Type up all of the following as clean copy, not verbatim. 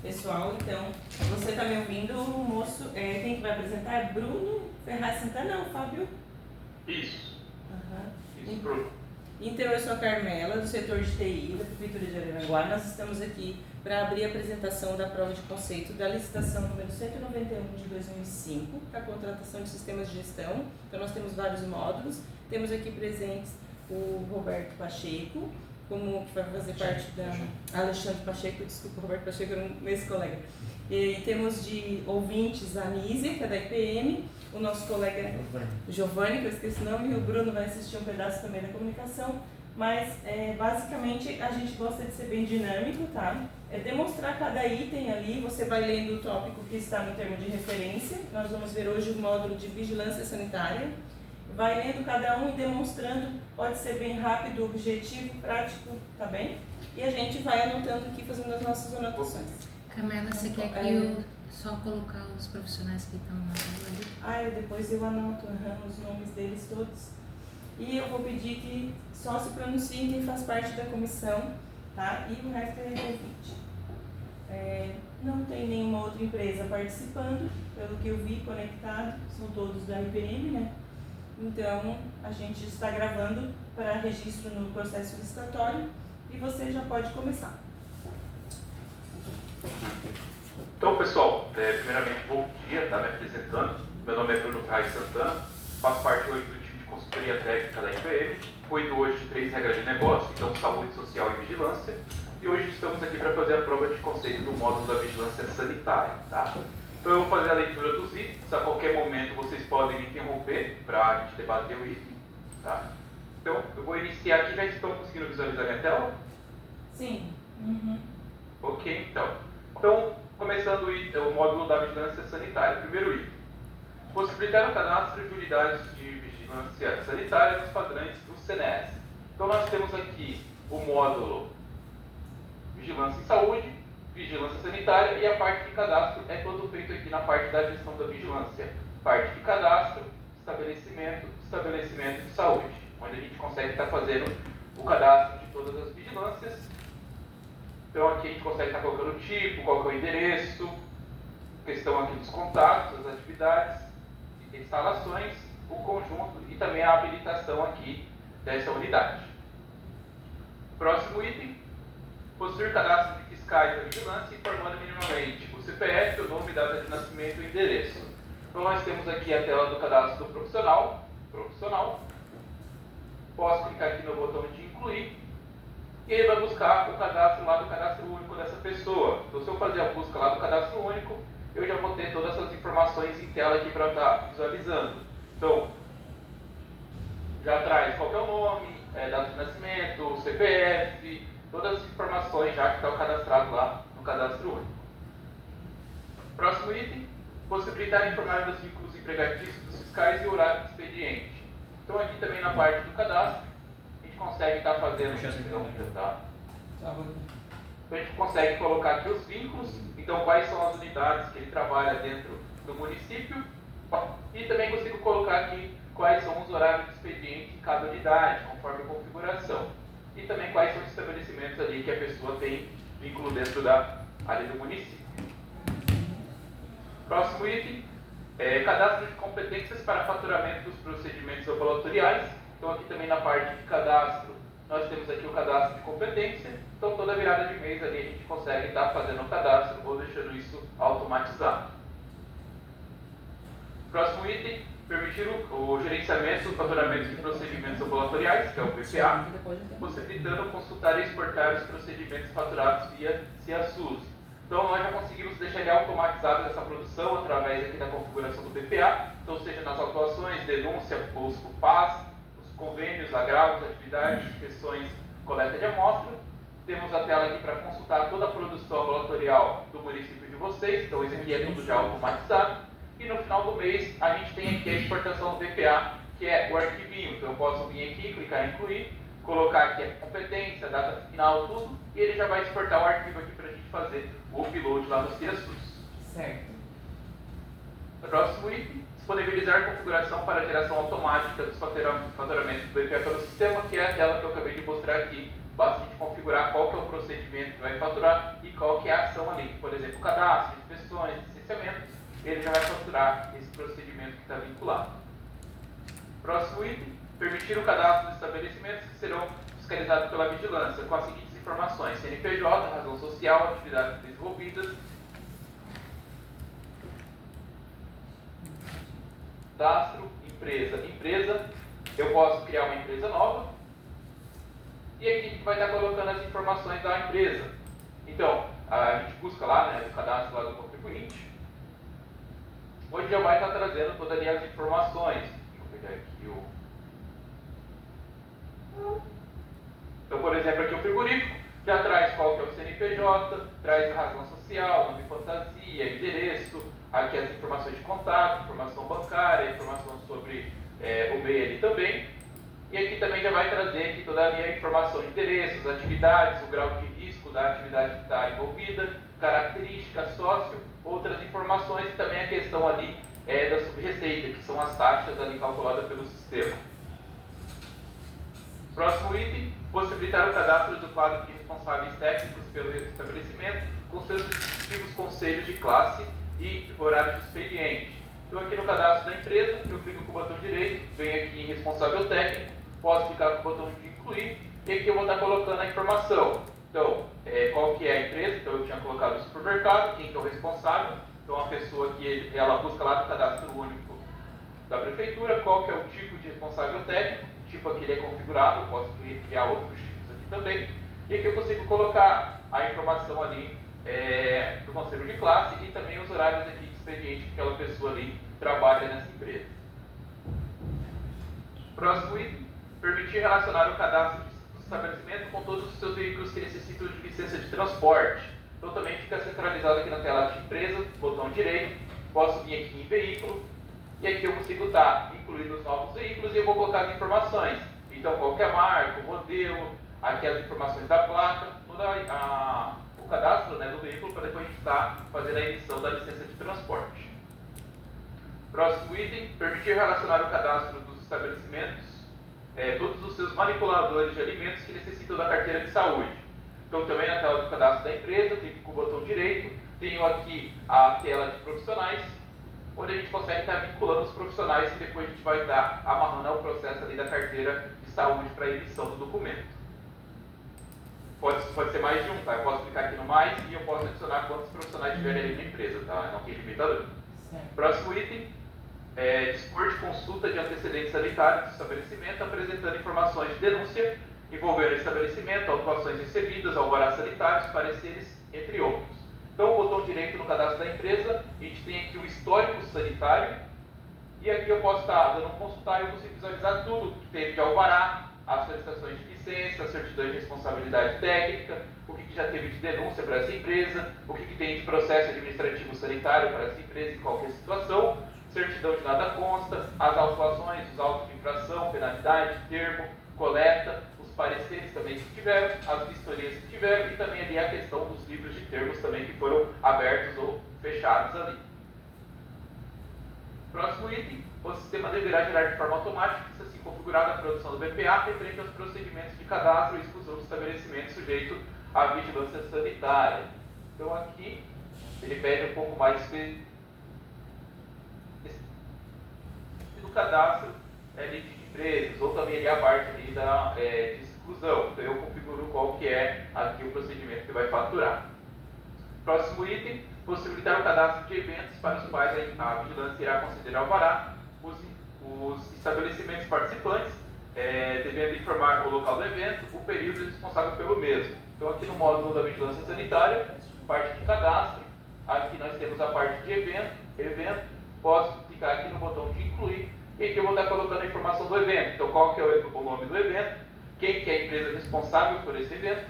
Pessoal, então, você está me ouvindo, moço? Quem que vai apresentar é Bruno Ferraz Santana, não, Fábio? Isso. Uhum. Isso, Bruno. Então, eu sou a Carmela, do setor de TI da Prefeitura de Araranguá. Nós estamos aqui para abrir a apresentação da prova de conceito da licitação número 191 de 2005 para a contratação de sistemas de gestão. Então, nós temos vários módulos. Temos aqui presentes o Roberto Pacheco, como que vai fazer parte da... Alexandre Pacheco, desculpa, Roberto Pacheco era um ex-colega. E temos de ouvintes a Nízia, que é da IPM, o nosso colega Giovanni, que eu esqueci o nome, e o Bruno vai assistir um pedaço também da comunicação, mas basicamente a gente gosta de ser bem dinâmico, tá? É demonstrar cada item ali, você vai lendo o tópico que está no termo de referência. Nós vamos ver hoje o módulo de vigilância sanitária. Vai lendo cada um e demonstrando, pode ser bem rápido, objetivo, prático, tá bem? E a gente vai anotando aqui, fazendo as nossas anotações. Camila, você quer que eu só colocar os profissionais que estão na aula ali? Depois eu anoto os nomes deles todos. E eu vou pedir que só se pronunciem quem faz parte da comissão, tá? E o resto é ouvinte. Não tem nenhuma outra empresa participando, pelo que eu vi, conectado, são todos da IPM, né? Então, a gente está gravando para registro no processo licitatório e você já pode começar. Então, pessoal, primeiramente, bom dia, tá me apresentando. Meu nome é Bruno Ferraz Santana, faço parte hoje do time de consultoria técnica da IPM, cuido hoje de 3 regras de negócio, então saúde, social e vigilância, e hoje estamos aqui para fazer a prova de conceito do módulo da vigilância sanitária, tá? Então eu vou fazer a leitura dos itens, a qualquer momento vocês podem me interromper para a gente debater o item, tá? Então eu vou iniciar aqui, já estão conseguindo visualizar minha tela? Sim. Uhum. Ok, então. Então, começando o módulo da vigilância sanitária. Primeiro item. Possibilitar o cadastro de unidades de vigilância sanitária nos padrões do CNES. Então nós temos aqui o módulo vigilância em saúde, vigilância sanitária, e a parte de cadastro é todo feito aqui na parte da gestão da vigilância. Parte de cadastro, estabelecimento de saúde, onde a gente consegue estar fazendo o cadastro de todas as vigilâncias. Então aqui a gente consegue estar colocando o tipo, qual que é o endereço, questão aqui dos contatos, as atividades, instalações, o conjunto e também a habilitação aqui dessa unidade. Próximo item. Possuir cadastro de fiscais da vigilância, informando minimamente o CPF, o nome, data de nascimento e o endereço. Então nós temos aqui a tela do cadastro do profissional. Posso clicar aqui no botão de incluir e ele vai buscar o cadastro lá do cadastro único dessa pessoa. Então se eu fazer a busca lá do cadastro único, eu já vou ter todas essas informações em tela aqui para estar visualizando. Então, já traz qual que é o nome, data de nascimento, CPF, todas as informações já que estão cadastradas lá no cadastro único. Próximo item, possibilitar informar dos vínculos empregatícios dos fiscais e o horário do expediente. Então aqui também na parte do cadastro, a gente consegue estar fazendo... Então a gente consegue colocar aqui os vínculos, então quais são as unidades que ele trabalha dentro do município, e também consigo colocar aqui quais são os horários de expediente em cada unidade, conforme a configuração. E também quais são os estabelecimentos ali que a pessoa tem vínculo dentro da área do município. Próximo item, cadastro de competências para faturamento dos procedimentos ambulatoriais. Então aqui também na parte de cadastro, nós temos aqui o cadastro de competência. Então toda virada de mês ali a gente consegue estar fazendo o cadastro ou deixando isso automatizado. Próximo item, permitir o gerenciamento do faturamento de procedimentos ambulatoriais, que é o PPA, possibilitando consultar e exportar os procedimentos faturados via CIASUS. Então nós já conseguimos deixar ele automatizado essa produção através aqui da configuração do PPA, então seja nas autuações, denúncia, os PAS, os convênios, agravos, atividades, inspeções, coleta de amostra. Temos a tela aqui para consultar toda a produção ambulatorial do município de vocês, então isso aqui é tudo já automatizado. E no final do mês, a gente tem aqui a exportação do BPA, que é o arquivinho. Então eu posso vir aqui, clicar em incluir, colocar aqui a competência, a data final, tudo, e ele já vai exportar o arquivo aqui para a gente fazer o upload lá no CIASUS. Certo. Próximo item, Disponibilizar configuração para geração automática dos faturamentos do BPA pelo sistema, que é aquela que eu acabei de mostrar aqui. Basta a gente configurar qual que é o procedimento que vai faturar e qual que é a ação ali. Por exemplo, cadastro, inspeções, licenciamentos, ele já vai faturar esse procedimento que está vinculado. Próximo item, permitir o cadastro dos estabelecimentos que serão fiscalizados pela vigilância, com as seguintes informações: CNPJ, razão social, atividades desenvolvidas, cadastro, empresa, eu posso criar uma empresa nova, e aqui a gente vai estar colocando as informações da empresa. Então, a gente busca lá, né, o cadastro lá do contribuinte, onde já vai estar trazendo todas ali as informações. Deixa eu pegar aqui o... Então, por exemplo, aqui o frigorífico já traz qual que é o CNPJ, traz a razão social, nome fantasia, endereço, aqui as informações de contato, informação bancária, informação sobre o MEI ali também. E aqui também já vai trazer aqui toda a informação de endereços, atividades, o grau de risco da atividade que está envolvida, características, sócio, outras informações e também a questão ali da subreceita, que são as taxas ali calculadas pelo sistema. Próximo item, possibilitar o cadastro do quadro de responsáveis técnicos pelo estabelecimento com seus respectivos conselhos de classe e horário de expediente. Então aqui no cadastro da empresa, eu clico com o botão direito, venho aqui em responsável técnico, posso clicar com o botão de incluir, e aqui eu vou estar colocando a informação. Então, qual que é a empresa? Então eu tinha colocado o supermercado, quem que é o responsável, então a pessoa que ela busca lá no cadastro único da prefeitura, qual que é o tipo de responsável técnico, o tipo aqui ele é configurado, eu posso criar outros tipos aqui também, e aqui eu consigo colocar a informação ali do conselho de classe e também os horários aqui de expediente que aquela pessoa ali trabalha nessa empresa. Próximo item, permitir relacionar o cadastro do estabelecimento com todos os seus veículos que necessitam de licença de transporte. Então também fica centralizado aqui na tela de empresa, botão direito, posso vir aqui em veículo, e aqui eu consigo estar incluindo os novos veículos e eu vou colocar as informações. Então qual que é a marca, o modelo, aqui as informações da placa, toda o cadastro, né, do veículo para depois a gente estar fazendo a emissão da licença de transporte. Próximo item, permitir relacionar o cadastro dos estabelecimentos, todos os seus manipuladores de alimentos que necessitam da carteira de saúde. Então também na tela do cadastro da empresa, clico com o botão direito, tenho aqui a tela de profissionais, onde a gente consegue estar vinculando os profissionais e depois a gente vai estar amarrando o processo ali da carteira de saúde para a emissão do documento. Pode ser mais de um, tá? Eu posso clicar aqui no mais e eu posso adicionar quantos profissionais tiverem ali na empresa, tá? Não tem limitador. Próximo item, dispor de consulta de antecedentes sanitários do estabelecimento, apresentando informações de denúncia envolvendo o estabelecimento, autuações recebidas, alvarás sanitários, pareceres, entre outros. Então, o botão direito no cadastro da empresa, a gente tem aqui o histórico sanitário, e aqui eu posso estar dando um consultar e eu consigo visualizar tudo que teve de alvará, as solicitações de licença, certidões de responsabilidade técnica, o que já teve de denúncia para essa empresa, o que tem de processo administrativo sanitário para essa empresa em qualquer situação, certidão de nada consta, as autuações, os autos de infração, penalidade, termo, coleta, os pareceres também que tiveram, as vistorias que tiveram e também ali a questão dos livros de termos também que foram abertos ou fechados ali. Próximo item, o sistema deverá gerar de forma automática, se assim configurada a produção do BPA, referente aos procedimentos de cadastro e exclusão do estabelecimento sujeito à vigilância sanitária. Então aqui, ele pede um pouco mais do cadastro de empresas, ou também ali a parte ali de exclusão. Então eu configuro qual que é aqui o procedimento que vai faturar. Próximo item, possibilitar o cadastro de eventos para os quais a vigilância irá considerar alvará, os estabelecimentos participantes, devendo informar o local do evento, o período responsável pelo mesmo. Então aqui no módulo da vigilância sanitária, parte de cadastro, aqui nós temos a parte de evento, posso clicar aqui no botão de incluir, e aqui eu vou estar colocando a informação do evento. Então qual que é o nome do evento, quem que é a empresa responsável por esse evento,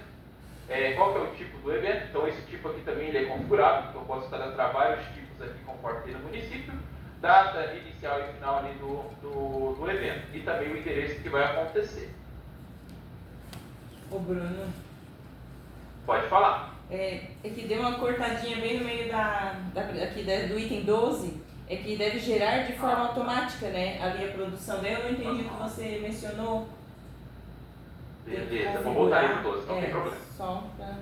qual que é o tipo do evento. Então esse tipo aqui também ele é configurado, então eu posso cadastrar vários tipos aqui conforme tem no município, data inicial e final ali do evento, e também o endereço que vai acontecer. Ô Bruno, pode falar. É que deu uma cortadinha bem no meio do item 12, é que deve gerar de forma automática, né? Ali a produção dela, eu não entendi o que você mencionou. Beleza, vou voltar aí todos, não tem problema. Só pra...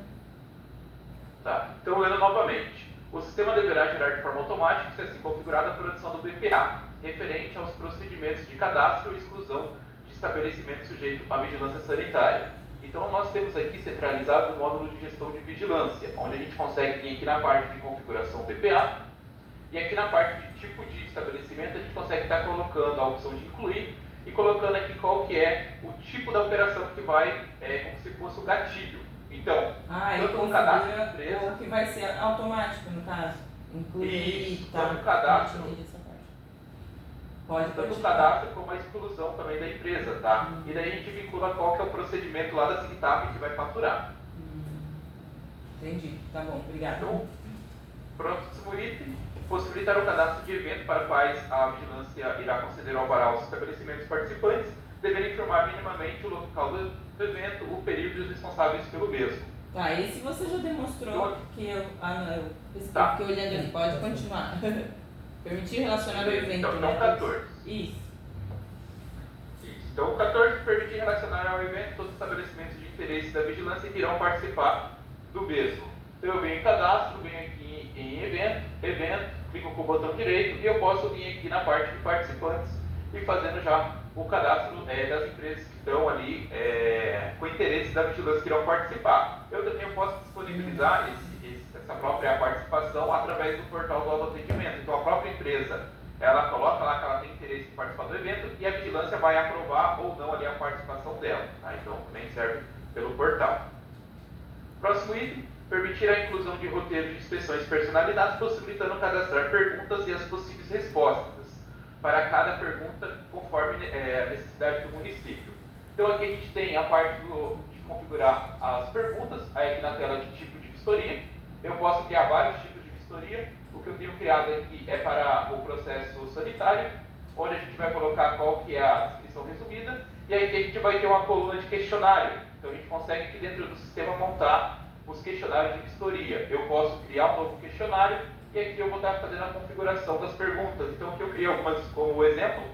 Tá, então lendo novamente. O sistema deverá gerar de forma automática, se assim configurada, a produção do BPA, referente aos procedimentos de cadastro e exclusão de estabelecimento sujeito à vigilância sanitária. Então nós temos aqui centralizado o módulo de gestão de vigilância, onde a gente consegue vir aqui na parte de configuração BPA, e aqui na parte de tipo de estabelecimento a gente consegue estar colocando a opção de incluir e colocando aqui qual que é o tipo da operação que vai, como se fosse o gatilho. Então, tanto no cadastro da empresa... O que vai ser automático, no caso? Incluir, isso, tanto o cadastro... Pode tanto o cadastro como a exclusão também da empresa, tá? E daí a gente vincula qual que é o procedimento lá da Sintap que vai faturar. Entendi, tá bom, obrigado. Então, próximo item, possibilitar o cadastro de evento para quais a vigilância irá conceder ao alvará aos estabelecimentos participantes, deverem informar minimamente o local do evento, o período e os responsáveis pelo mesmo. Tá, esse você já demonstrou que eu fiquei olhando ali, pode continuar. Permitir relacionar o evento. Então, 14. Isso. Então, 14, permitir relacionar ao evento todos os estabelecimentos de interesse da vigilância que irão participar do mesmo. Então, eu venho em cadastro, venho aqui em evento, clico com o botão direito e eu posso vir aqui na parte de participantes e fazendo já o cadastro das empresas que estão ali com interesse da vigilância que irão participar. Eu também posso disponibilizar essa própria participação através do portal do autoatendimento. Então a própria empresa, ela coloca lá que ela tem interesse em participar do evento e a vigilância vai aprovar ou não ali a participação dela. Tá? Então também serve pelo portal. Próximo item, permitir a inclusão de roteiros de inspeções personalizados, possibilitando cadastrar perguntas e as possíveis respostas para cada pergunta conforme a necessidade do município. Então aqui a gente tem a parte de configurar as perguntas, aí aqui na tela de tipo de vistoria. Eu posso criar vários tipos de vistoria. O que eu tenho criado aqui é para o processo sanitário, onde a gente vai colocar qual que é a descrição resumida, e aí aqui a gente vai ter uma coluna de questionário. Então a gente consegue aqui dentro do sistema montar os questionários de vistoria. Eu posso criar um novo questionário, e aqui eu vou estar fazendo a configuração das perguntas. Então aqui eu criei algumas como exemplo,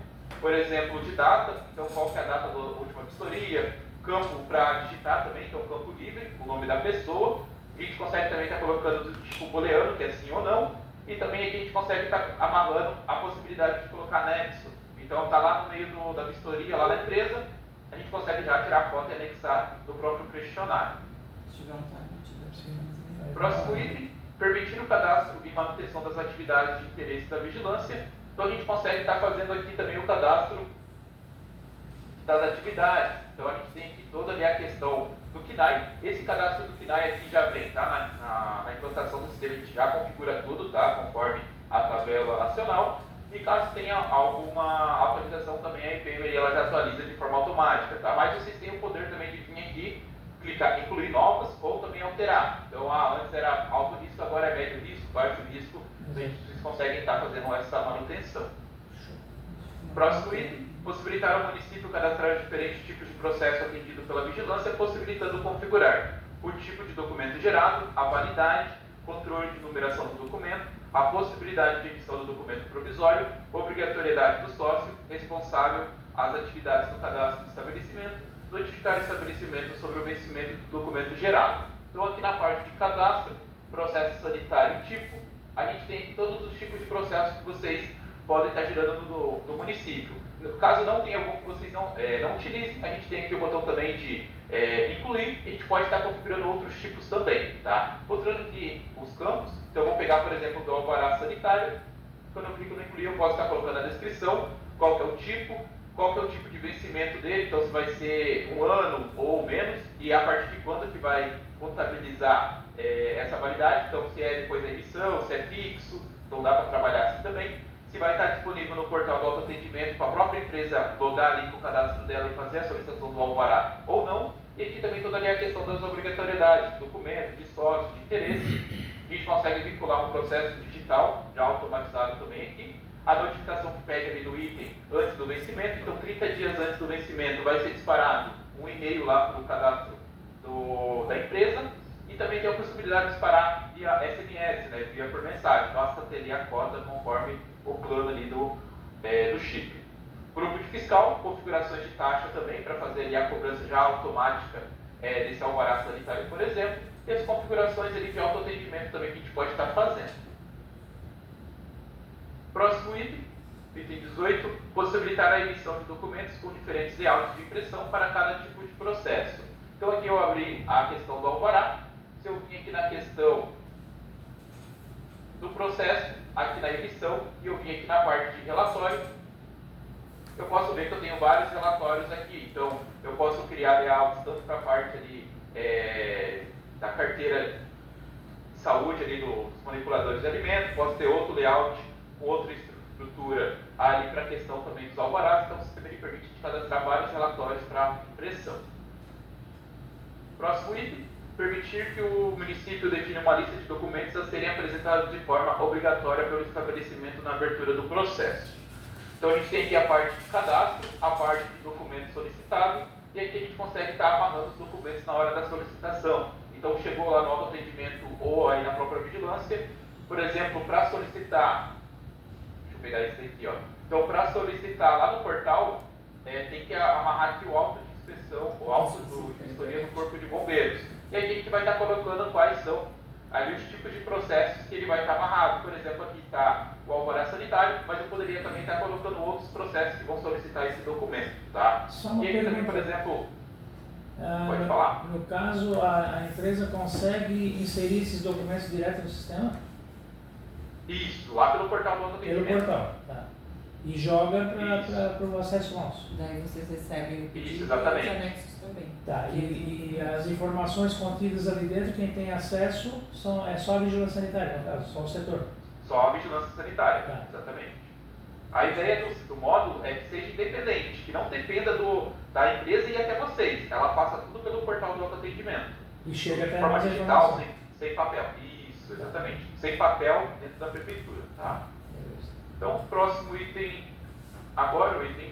por exemplo, de data, então qual que é a data da última vistoria, campo para digitar também, então campo livre, o nome da pessoa. A gente consegue também estar colocando do tipo booleano, que é sim ou não, e também aqui a gente consegue estar amarrando a possibilidade de colocar anexo. Então está lá no meio da vistoria, lá na empresa, a gente consegue já tirar a foto e anexar do próprio questionário. Próximo item, permitir o cadastro e manutenção das atividades de interesse da vigilância. Então a gente consegue estar fazendo aqui também o cadastro das atividades. Então a gente tem aqui toda ali a questão do KNAI. Esse cadastro do KNAI aqui já vem, tá? Na implantação do sistema a gente já configura tudo, tá? Conforme a tabela nacional. E caso tenha alguma atualização também, a IPM ela já atualiza de forma automática, tá? Mas vocês têm o poder também de vir aqui, clicar, incluir novas ou também alterar. Então antes era alto risco, agora é médio risco, baixo risco. Vocês conseguem estar fazendo essa manutenção. Próximo item, possibilitar ao município cadastrar diferentes tipos de processo atendido pela vigilância, possibilitando configurar o tipo de documento gerado, a validade, controle de numeração do documento, a possibilidade de emissão do documento provisório, obrigatoriedade do sócio responsável às atividades do cadastro do estabelecimento, notificar o estabelecimento sobre o vencimento do documento gerado. Então aqui na parte de cadastro, processo sanitário tipo, a gente tem todos os tipos de processos que vocês podem estar gerando no município. Caso não tenha algum que vocês não utilizem, a gente tem aqui o botão também de incluir, e a gente pode estar configurando outros tipos também, tá? Mostrando aqui os campos, então vamos pegar, por exemplo, do alvará sanitário. Quando eu clico no incluir, eu posso estar colocando a descrição, qual que é o tipo, qual que é o tipo de vencimento dele, então se vai ser 1 ano ou menos, e a partir de quando que vai contabilizar essa validade, então se é depois da emissão, se é fixo, então dá para trabalhar assim também. Se vai estar disponível no portal do autoatendimento para a própria empresa logar ali com o cadastro dela e fazer a solicitação do alvará ou não. E aqui também toda ali a questão das obrigatoriedades, documento, de sócio, de interesse. A gente consegue vincular um processo digital, já automatizado também aqui. A notificação que pede ali do item antes do vencimento, então 30 dias antes do vencimento vai ser disparado um e-mail lá para o cadastro da empresa. E também tem a possibilidade de disparar via SMS, né, via por mensagem. Basta ter ali a cota conforme o plano ali do chip. Grupo de fiscal, configurações de taxa também, para fazer ali a cobrança já automática desse alvará sanitário, por exemplo, e as configurações ali de autoatendimento também que a gente pode estar fazendo. Próximo item, item 18, possibilitar a emissão de documentos com diferentes layouts de impressão para cada tipo de processo. Então aqui eu abri a questão do alvará, se eu vim aqui na questão do processo, aqui na emissão, e eu vim aqui na parte de relatório, eu posso ver que eu tenho vários relatórios aqui. Então, eu posso criar layouts tanto para a parte ali, da carteira de saúde ali dos manipuladores de alimentos, posso ter outro layout com outra estrutura ali para a questão também dos alvarás. Então, o sistema me permite cadastrar vários relatórios para impressão. Próximo item, permitir que o município defina uma lista de documentos a serem apresentados de forma obrigatória pelo estabelecimento na abertura do processo. Então a gente tem aqui a parte de cadastro, a parte de documento solicitado, e aqui a gente consegue estar amarrando os documentos na hora da solicitação. Então chegou lá no autoatendimento ou aí na própria vigilância, por exemplo, para solicitar, deixa eu pegar esse aqui, ó. Então para solicitar lá no portal, tem que amarrar aqui o auto de inspeção, o auto de vistoria do Corpo de Bombeiros. E aí a gente vai estar colocando quais são ali os tipos de processos que ele vai estar amarrado. Por exemplo, aqui está o alvará sanitário, mas eu poderia também estar colocando outros processos que vão solicitar esse documento, tá? E aqui também, por exemplo, pode falar. No caso, a empresa consegue inserir esses documentos direto no sistema? Isso, lá pelo portal do autoatendimento. Pelo portal, tá. E joga para o acesso nosso. Daí vocês recebem o pedido. Isso, exatamente. E os anexos também. Tá, e as informações contidas ali dentro, quem tem acesso é só a vigilância sanitária, no caso, só o setor. Só a vigilância sanitária, tá. Exatamente. A ideia do módulo é que seja independente, que não dependa da empresa e até vocês. Ela passa tudo pelo portal do autoatendimento. E chega até de forma nós a digital, informação. sem papel. Isso, exatamente. Sem papel dentro da prefeitura, tá? Então, próximo item, agora o item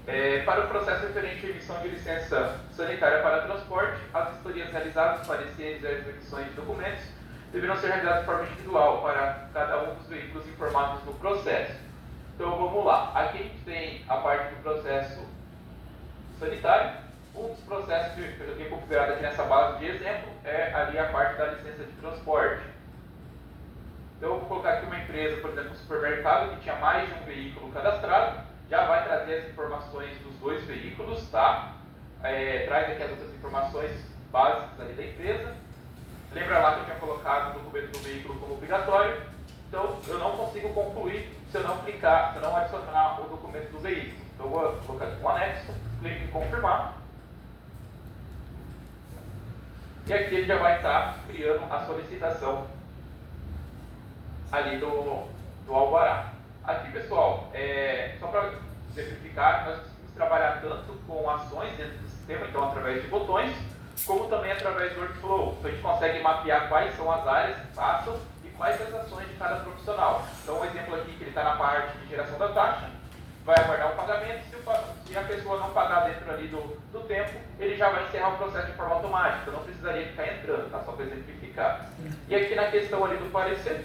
20. Para o processo referente à emissão de licença sanitária para transporte, as vistorias realizadas, pareceres e as emissões de documentos deverão ser realizadas de forma individual para cada um dos veículos informados no processo. Então, vamos lá. Aqui a gente tem a parte do processo sanitário. Um dos processos que eu tenho configurado aqui nessa base de exemplo é ali a parte da licença de transporte. Então, eu vou colocar aqui uma empresa, por exemplo, um supermercado que tinha mais de um veículo cadastrado, já vai trazer as informações dos dois veículos, tá? Traz aqui as outras informações básicas ali da empresa. Lembra lá que eu tinha colocado o documento do veículo como obrigatório? Então, eu não consigo concluir se eu não clicar, se eu não adicionar o documento do veículo. Então, eu vou colocar aqui um anexo, clique em confirmar. E aqui ele já vai estar criando a solicitação ali do alvará. Aqui, pessoal, só para exemplificar, nós conseguimos trabalhar tanto com ações dentro do sistema, então através de botões, como também através do workflow. Então a gente consegue mapear quais são as áreas que passam e quais as ações de cada profissional. Então um exemplo aqui que ele está na parte de geração da taxa, vai aguardar o pagamento, se a pessoa não pagar dentro ali do tempo, ele já vai encerrar o processo de forma automática, então não precisaria ficar entrando, tá? Só para exemplificar. E aqui na questão ali do parecer,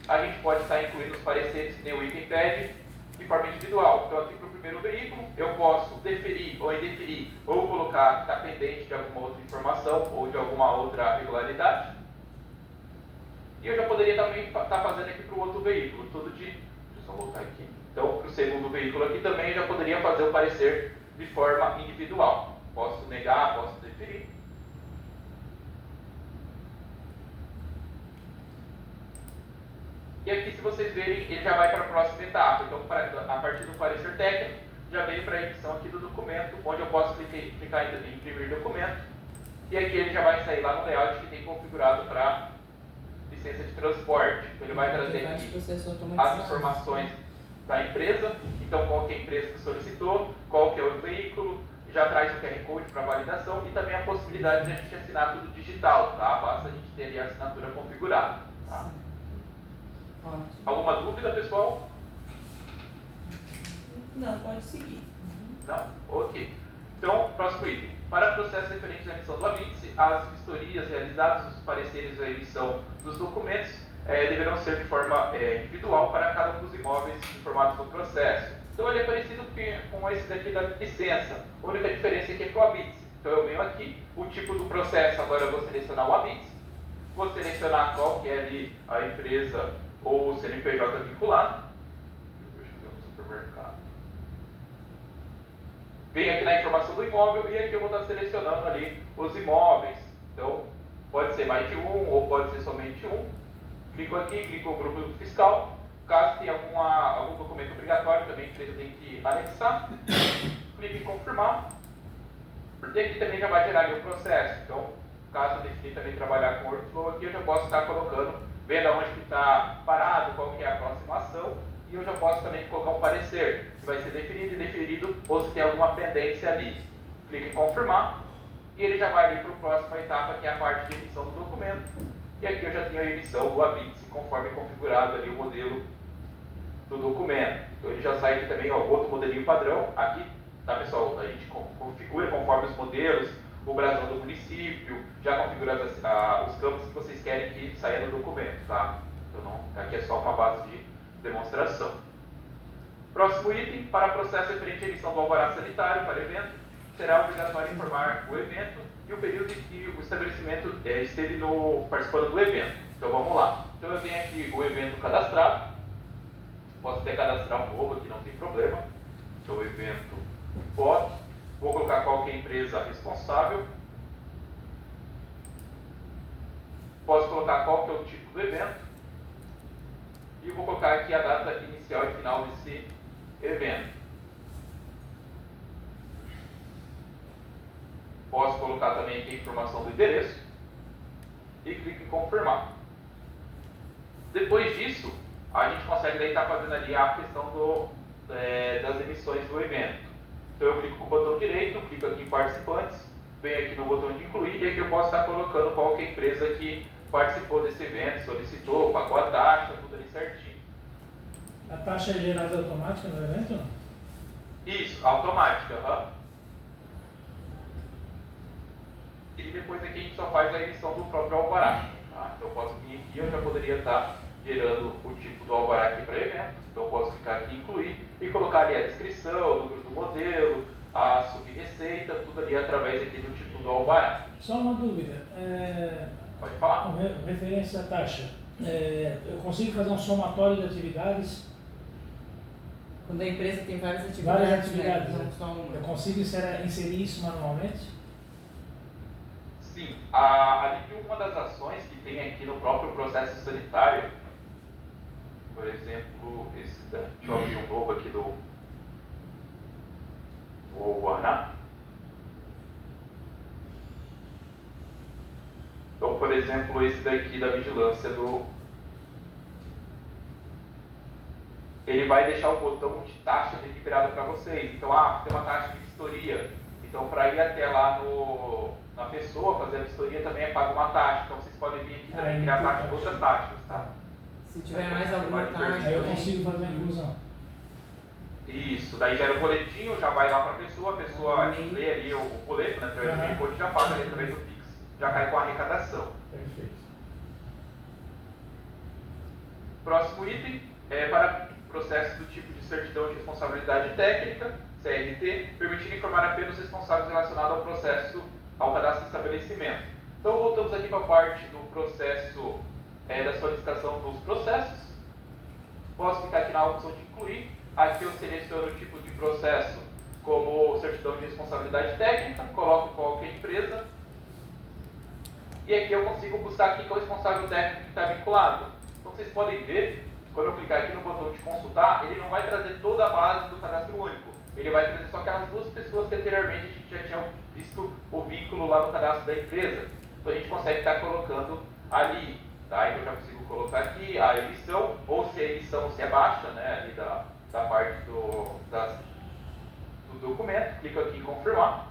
a gente pode estar incluindo os pareceres que nem o item pede de forma individual. Então aqui para o primeiro veículo, eu posso deferir ou indeferir, ou colocar que está pendente de alguma outra informação ou de alguma outra regularidade. E eu já poderia também estar fazendo aqui para o outro veículo, deixa eu só voltar aqui. Então, para o segundo veículo aqui também, eu já poderia fazer o parecer de forma individual. Posso negar, posso deferir. E aqui, se vocês verem, ele já vai para a próxima etapa. Então, a partir do parecer técnico, já veio para a edição aqui do documento, onde eu posso clicar em imprimir documento. E aqui ele já vai sair lá no layout que tem configurado para licença de transporte. Então, ele vai trazer aqui as informações da empresa, então qual que é a empresa que solicitou, qual que é o veículo, já traz o QR Code para validação e também a possibilidade de a gente assinar tudo digital, tá? Basta a gente ter ali a assinatura configurada. Tá? Alguma dúvida, pessoal? Não, pode seguir. Não? Ok. Então, próximo item. Para processos referentes à emissão do AVITSE, as vistorias realizadas, os pareceres da emissão dos documentos deverão ser de forma individual para cada um dos imóveis informados no processo. Então ele é parecido com esse daqui da licença. A única diferença é que é para o ABITS. Então eu venho aqui, o tipo do processo, agora eu vou selecionar o ABITS, vou selecionar qual que é ali a empresa ou o CNPJ vinculado. Deixa eu ver no supermercado. Venho aqui na informação do imóvel e aqui eu vou estar selecionando ali os imóveis. Então pode ser mais de um ou pode ser somente um. Clico aqui, clico no grupo fiscal. Caso tenha algum documento obrigatório, também a empresa tem que anexar. Clique em confirmar. E aqui também já vai gerar ali o processo. Então, caso eu decida também trabalhar com workflow aqui, eu já posso estar colocando, vendo aonde que está parado, qual que é a próxima ação, e eu já posso também colocar um parecer, se vai ser definido, indefinido, ou se tem alguma pendência ali. Clique em confirmar, e ele já vai ali para a próxima etapa, que é a parte de emissão do documento. E aqui eu já tenho a emissão do ABITS, conforme configurado ali o modelo do documento. Então ele já sai aqui também, ó, outro modelinho padrão. Aqui, tá pessoal, a gente configura conforme os modelos, o brasão do município, já configura os campos que vocês querem que saia no documento, tá? Então não, aqui é só uma base de demonstração. Próximo item, para processo referente à emissão do alvará sanitário para evento, será obrigatório informar o evento e o período em que o estabelecimento esteve participando do evento. Então vamos lá. Então eu tenho aqui o evento cadastrado. Posso até cadastrar um novo aqui, não tem problema. Então o evento pode. Vou colocar qual que é a empresa responsável. Posso colocar qual que é o tipo do evento. E vou colocar aqui a data inicial e final desse evento. Posso colocar também aqui a informação do endereço. E clico em confirmar. Depois disso, a gente consegue daí estar fazendo ali a questão das emissões do evento. Então eu clico com o botão direito, clico aqui em participantes, venho aqui no botão de incluir e aqui eu posso estar colocando qual que é a empresa que participou desse evento, solicitou, pagou a taxa, tudo ali certinho. A taxa é gerada automática no evento? Não? Isso, automática. E depois aqui a gente só faz a emissão do próprio alvará. Tá? Então eu posso vir aqui, eu já poderia estar gerando o tipo do alvará aqui para evento. Então eu posso clicar aqui em incluir e colocar ali a descrição, o número do modelo, a subreceita, tudo ali através aqui do tipo do alvará. Só uma dúvida. Pode falar. Com referência à taxa, eu consigo fazer um somatório de atividades? Quando a empresa tem várias atividades, Várias atividades. Né? Não só uma. Eu consigo inserir isso manualmente? Sim. Ali uma das ações que tem aqui no próprio processo sanitário, por exemplo, deixa eu abrir um novo aqui do alvará. Então, por exemplo, esse daqui da vigilância ele vai deixar o botão de taxa liberado para vocês. Então, tem uma taxa de vistoria. Então, para ir até lá na pessoa fazer a vistoria também é pago uma taxa. Então, vocês podem vir aqui também criar taxa de outras taxas, tá? Se tiver mais alguma taxa, aí eu consigo fazer a inclusão. Isso, daí gera o boletim, já vai lá para a pessoa lê ali o boleto, né? Através do e-mail, já paga ali através do Pix, já cai com a arrecadação. Perfeito. Próximo item é para processo do tipo de certidão de responsabilidade técnica, CRT, permitindo informar apenas os responsáveis relacionados ao processo, ao cadastro de estabelecimento. Então voltamos aqui para a parte do processo da solicitação dos processos. Posso clicar aqui na opção de incluir. Aqui eu seleciono o tipo de processo como certidão de responsabilidade técnica, coloco qualquer empresa. E aqui eu consigo buscar aqui qual é o responsável técnico que está vinculado. Então vocês podem ver, quando eu clicar aqui no botão de consultar, ele não vai trazer toda a base do cadastro único. Ele vai trazer só aquelas duas pessoas que anteriormente a gente já tinha visto o vínculo lá no cadastro da empresa. Então a gente consegue estar colocando ali. Tá? Então eu já consigo colocar aqui a emissão, ou se a emissão se é baixa, né, ali da parte do documento. Clico aqui em confirmar.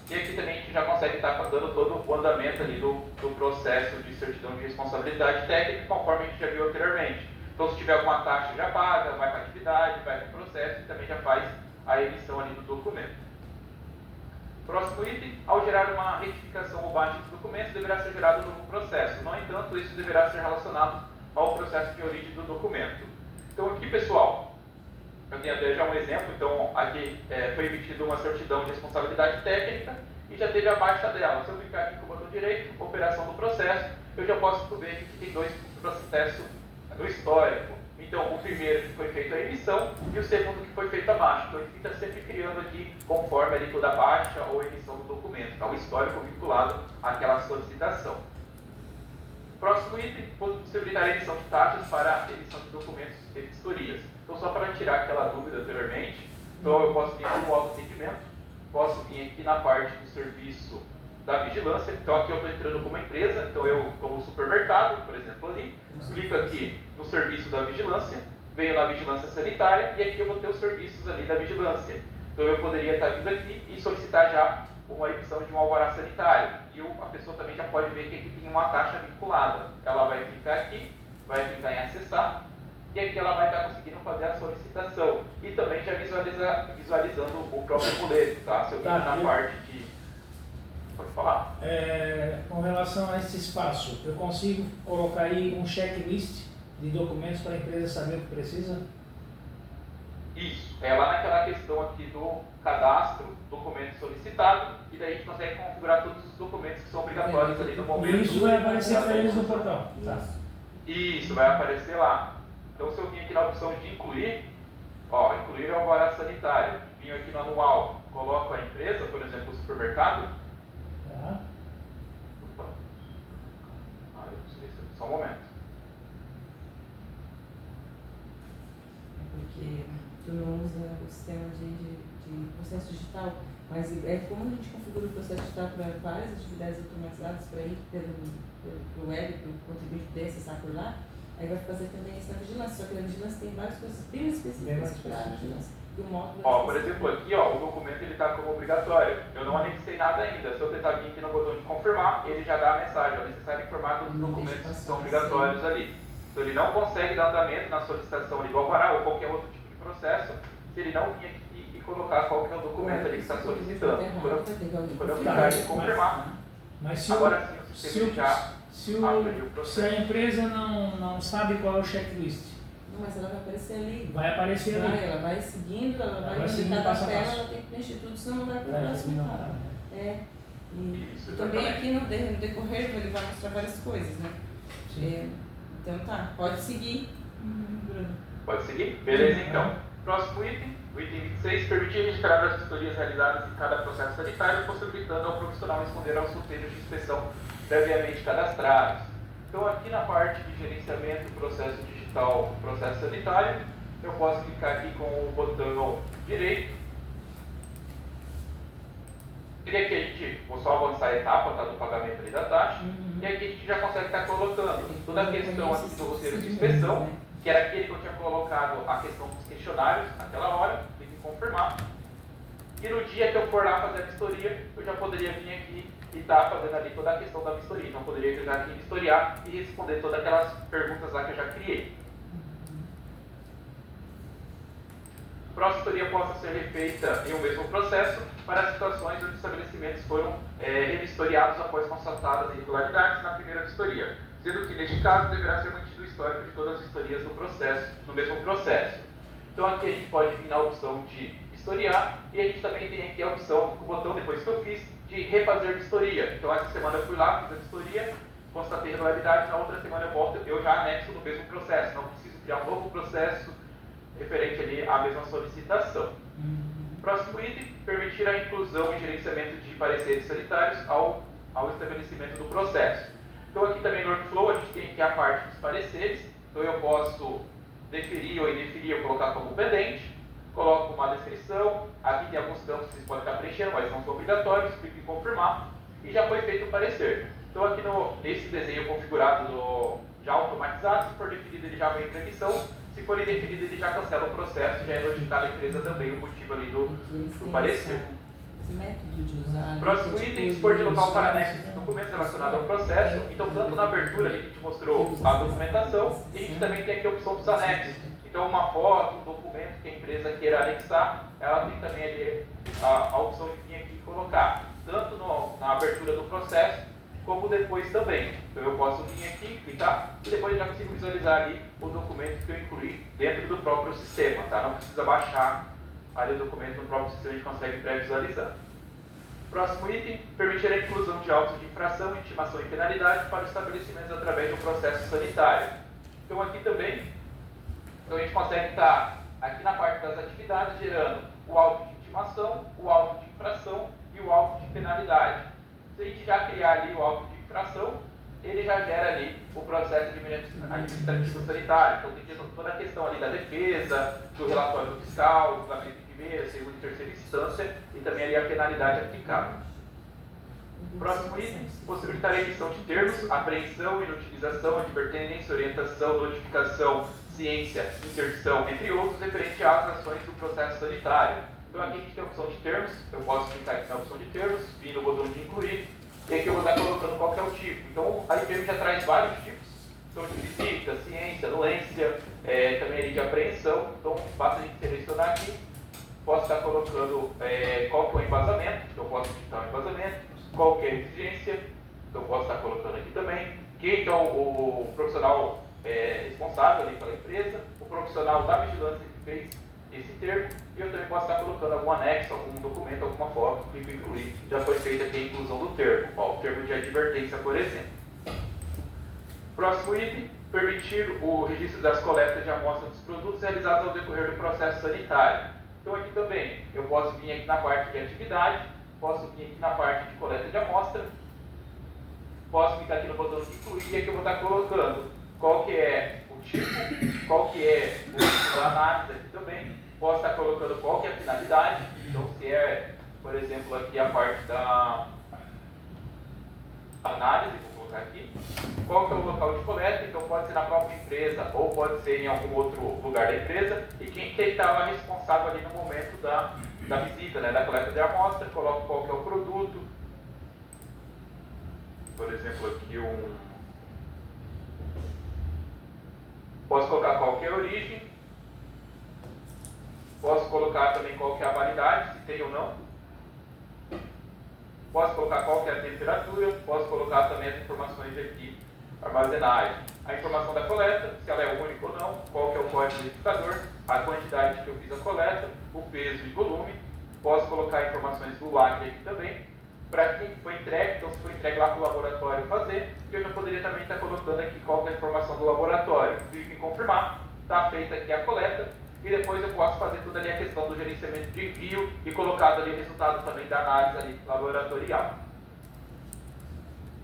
E aqui também a gente já consegue estar dando todo o andamento ali do processo de certidão de responsabilidade técnica, conforme a gente já viu anteriormente. Então, se tiver alguma taxa, já paga, vai para a atividade, vai para o processo e também já faz a emissão ali do documento. Próximo item, ao gerar uma retificação ou baixa dos documentos, deverá ser gerado um novo processo. No entanto, isso deverá ser relacionado ao processo de origem do documento. Então aqui, pessoal, eu tenho até já um exemplo. Então aqui foi emitida uma certidão de responsabilidade técnica e já teve a baixa dela. Se eu clicar aqui com o botão direito, operação do processo, eu já posso ver que tem 2 processos no histórico. Então, o primeiro que foi feita a emissão e o segundo que foi feita a baixa. Então, ele fica sempre criando aqui, conforme ali toda a baixa ou emissão do documento. Então, o histórico vinculado àquela solicitação. Próximo item, possibilitar a emissão de taxas para a emissão de documentos e vistorias. Então, só para tirar aquela dúvida anteriormente, então eu posso vir aqui no auto-atendimento, posso vir aqui na parte do serviço da vigilância. Então, aqui eu estou entrando como empresa, então eu, como supermercado, por exemplo, ali, clico aqui no serviço da vigilância, venho na vigilância sanitária e aqui eu vou ter os serviços ali da vigilância. Então, eu poderia estar vindo aqui e solicitar já uma emissão de um alvará sanitário. E a pessoa também já pode ver que aqui tem uma taxa vinculada. Ela vai clicar aqui, vai clicar em acessar, e aqui ela vai estar conseguindo fazer a solicitação. E também já visualizando o próprio boleto, tá? Se eu clicar na parte de... Pode falar. Com relação a esse espaço, eu consigo colocar aí um checklist de documentos para a empresa saber o que precisa? Isso. É lá naquela questão aqui do cadastro, documento solicitado, e daí a gente consegue configurar todos os documentos que são obrigatórios ali no momento. E isso vai aparecer para eles no portal. Tá. Isso, vai aparecer lá. Então, se eu vim aqui na opção de incluir, ó, incluir o alvará sanitário, vim aqui no anual, coloco a empresa, por exemplo, o supermercado. Tá. Opa. Eu preciso só um momento. Porque tu não usa o sistema de processo digital, mas como a gente configura o processo digital para várias atividades automatizadas para ir pelo web, para o contribuinte poder acessar por lá, aí vai fazer também isso na vigilância. Só que na vigilância tem várias coisas bem específicas para a vigilância. E o módulo por exemplo, aqui o documento está como obrigatório. Eu não anexei nada ainda. Se eu tentar vir aqui no botão de confirmar, ele já dá a mensagem. É necessário informar dos documentos que são obrigatórios ali. Então ele não consegue dar andamento na solicitação ali do alvará ou qualquer outro tipo de processo se ele não vir aqui e colocar qual que é o documento ali que está solicitando. Quando eu clicar em confirmar, mas agora sim o sistema já abriu o se a processo. empresa não sabe qual é o checklist, Não, mas ela vai aparecer ali. vai aparecer ali. Ela vai seguindo, ela vai seguindo digitar passo da a tela, passo. ela tem que preencher tudo, senão não vai para o próximo Não, etapa. E Isso, também exatamente. aqui no decorrer ele vai mostrar várias coisas, né? Então tá, pode seguir, Bruno. Pode seguir? Beleza, então. Próximo item, o item 26, permitir registrar as vistorias realizadas em cada processo sanitário, possibilitando ao profissional responder aos roteiros de inspeção previamente cadastrados. Então, aqui na parte de gerenciamento do processo digital, processo sanitário, eu posso clicar aqui com o botão direito. E aqui a gente, vou só avançar a etapa do pagamento ali da taxa, e aqui a gente já consegue estar colocando toda a questão aqui do roteiro de inspeção, que era aquele que eu tinha colocado a questão dos questionários naquela hora, tem que confirmar. E no dia que eu for lá fazer a vistoria, eu já poderia vir aqui e estar fazendo ali toda a questão da vistoria. Então eu poderia clicar aqui em vistoriar e responder todas aquelas perguntas lá que eu já criei. Para a vistoria possa ser refeita em um mesmo processo para situações onde os estabelecimentos foram revistoriados após constatadas irregularidades na primeira vistoria, sendo que neste caso deverá ser mantido o histórico de todas as vistorias no mesmo processo. Então aqui a gente pode vir na opção de vistoriar e a gente também tem aqui a opção, o botão depois que eu fiz, de refazer vistoria. Então essa semana eu fui lá, fiz a vistoria, constatei irregularidade, na outra semana eu volto, eu já anexo no mesmo processo, não preciso criar um novo processo referente ali à mesma solicitação. Próximo item, permitir a inclusão e gerenciamento de pareceres sanitários ao estabelecimento do processo. Então aqui também no workflow a gente tem aqui a parte dos pareceres, então eu posso deferir ou indeferir, eu colocar como pendente, coloco uma descrição, aqui tem alguns campos que vocês podem estar preenchendo, mas não são obrigatórios, clique em confirmar e já foi feito o parecer. Então aqui nesse desenho configurado já automatizado, se for definido ele já vem para emissão, se for indefinido ele já cancela o processo, já é notificado a empresa também o motivo ali do parecer. Próximo item, expor de local para anexos de documentos relacionados ao processo. Então, tanto na abertura ali que a gente mostrou a documentação, e a gente também tem aqui a opção dos anexos. Então, uma foto, um documento que a empresa queira anexar, ela tem também ali a opção de vir aqui e colocar, tanto na abertura do processo, como depois também. Então eu posso vir aqui, clicar, e depois já consigo visualizar ali o documento que eu incluí dentro do próprio sistema, tá? Não precisa baixar ali o documento no próprio sistema, a gente consegue pré-visualizar. Próximo item, permitir a inclusão de autos de infração, intimação e penalidade para estabelecimentos através do processo sanitário. Então aqui também, a gente consegue estar aqui na parte das atividades gerando o auto de intimação, o auto de infração e o auto de penalidade. Se a gente já criar ali o auto de infração, ele já gera ali o processo administrativo sanitário. Então tem toda a questão ali da defesa, do relatório do fiscal, do julgamento de primeira, segunda e terceira instância e também ali a penalidade aplicável. Próximo item, possibilitar a emissão de termos, apreensão, inutilização, advertência, orientação, notificação, ciência, interdição, entre outros, referente às ações do processo sanitário. Então aqui a gente tem a opção de termos, eu posso clicar aqui na opção de termos, vir no botão de incluir, e aqui eu vou estar colocando qual que é o tipo. Então a IPM já traz vários tipos, então de visita, ciência, doença, também ali de apreensão, então basta a gente selecionar aqui, posso estar colocando qual que é o embasamento, então eu posso digitar o embasamento, qual que é a exigência, então eu posso estar colocando aqui também, quem então o profissional responsável ali pela empresa, o profissional da vigilância que fez esse termo, e eu também posso estar colocando algum anexo, algum documento, alguma foto, clico em incluir, já foi feita aqui a inclusão do termo, o termo de advertência, por exemplo. Próximo item, permitir o registro das coletas de amostra dos produtos realizados ao decorrer do processo sanitário. Então aqui também, eu posso vir aqui na parte de atividade, posso vir aqui na parte de coleta de amostra, posso clicar aqui no botão de incluir, e aqui eu vou estar colocando qual que é o tipo, qual que é o tipo da análise aqui também, posso estar colocando qual que é a finalidade, então se é, por exemplo, aqui a parte da análise, vou colocar aqui, qual que é o local de coleta, então pode ser na própria empresa ou pode ser em algum outro lugar da empresa, e quem que estava responsável ali no momento da visita, né, da coleta de amostra, coloco qual que é o produto, por exemplo aqui posso colocar qual que é a origem, posso colocar também qual que é a validade, se tem ou não, posso colocar qual que é a temperatura, posso colocar também as informações aqui, armazenagem, a informação da coleta, se ela é única ou não, qual que é o código identificador, a quantidade que eu fiz a coleta, o peso e volume, posso colocar informações do lacre aqui também, para quem foi entregue, então se foi entregue lá para o laboratório fazer, eu já poderia também estar colocando aqui qual que é a informação do laboratório. Clico em confirmar, está feita aqui a coleta, e depois eu posso fazer toda ali a questão do gerenciamento de envio e colocado ali o resultado também da análise ali laboratorial.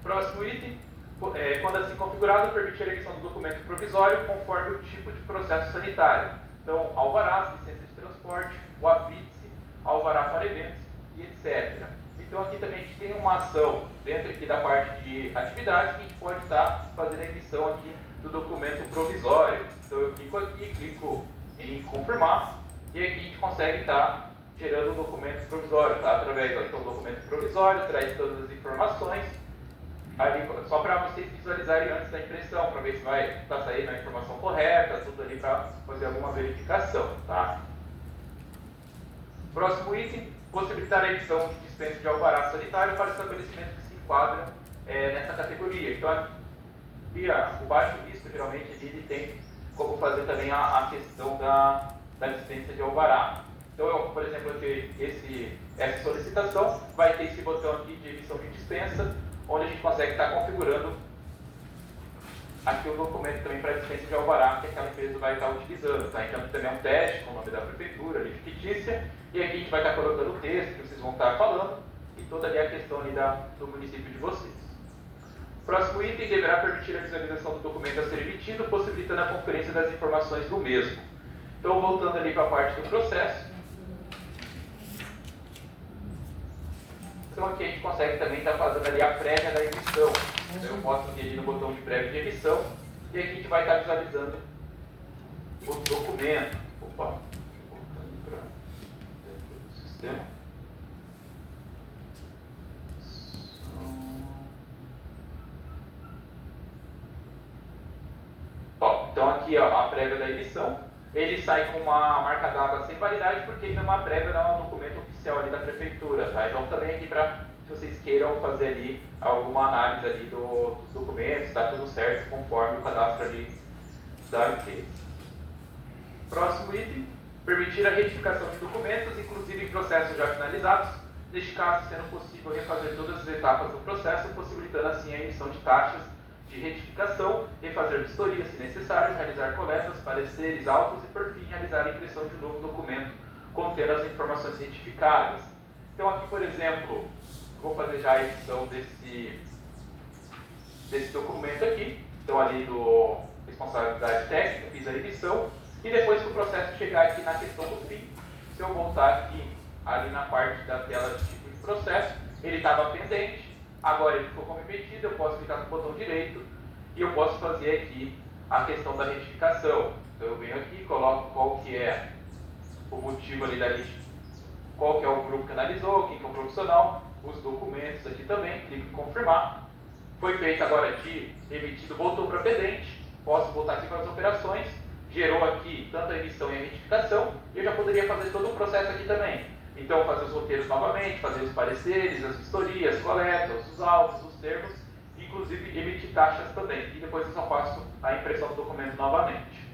Próximo item, quando assim configurado, permitir a emissão do documento provisório conforme o tipo de processo sanitário. Então, alvarás, licença de transporte, o apídice, alvará para eventos e etc. Então aqui também a gente tem uma ação dentro aqui da parte de atividades que a gente pode estar fazendo a emissão aqui do documento provisório. Então eu clico aqui, clico em confirmar e aqui a gente consegue estar gerando o documento provisório, tá? Através do documento provisório, traz todas as informações, ali, só para vocês visualizarem antes da impressão, para ver se vai estar saindo a informação correta, tudo ali para fazer alguma verificação, tá? Próximo item, possibilitar a emissão de dispensa de alvará sanitário para estabelecimentos que se enquadram nessa categoria. Então, aqui, o baixo risco, geralmente, ele tem como fazer também a questão da dispensa de alvará. Então, por exemplo, essa solicitação vai ter esse botão aqui de emissão de dispensa, onde a gente consegue estar configurando aqui o documento também para dispensa de alvará que aquela empresa vai estar utilizando. Tá? Então, também é um teste com o nome da prefeitura, ali fictícia, e aqui a gente vai estar colocando o texto que vocês vão estar falando e toda ali a questão ali do município de vocês. Próximo item, deverá permitir a visualização do documento a ser emitido, possibilitando a conferência das informações do mesmo. Então, voltando ali para a parte do processo. Então, aqui a gente consegue também estar fazendo ali a prévia da emissão. Então, eu posso vir ali no botão de prévia de emissão e aqui a gente vai estar visualizando o documento. Opa, voltando para dentro do sistema. Então aqui a prévia da emissão, ele sai com uma marca d'água sem validade porque ele é uma prévia, não é um documento oficial. oficial ali da prefeitura, tá? Então também aqui para se vocês queiram fazer ali alguma análise ali dos documentos, está tudo certo conforme o cadastro ali da empresa. Próximo item, permitir a retificação de documentos, inclusive em processos já finalizados, neste caso sendo possível refazer todas as etapas do processo, possibilitando assim a emissão de taxas de retificação, refazer vistorias se necessário, realizar coletas, pareceres, autos e por fim realizar a impressão de um novo documento contendo as informações retificadas. Então aqui, por exemplo, vou fazer já a edição desse documento aqui, então ali do responsabilidade técnica, fiz a edição, e depois que o processo chegar aqui na questão do fim, se eu voltar aqui ali na parte da tela de tipo de processo, ele estava pendente, agora ele ficou como emitido, eu posso clicar no botão direito e eu posso fazer aqui a questão da retificação. Então eu venho aqui, coloco qual que é o motivo ali da lista, qual que é o grupo que analisou, quem que é o profissional, os documentos aqui também, clico em confirmar. Foi feito agora de emitido, voltou para pendente, posso voltar aqui para as operações, gerou aqui tanto a emissão e a retificação, e eu já poderia fazer todo o processo aqui também. Então fazer os roteiros novamente, fazer os pareceres, as vistorias, coletas, os autos, os termos, inclusive emitir taxas também. E depois eu só faço a impressão do documento novamente.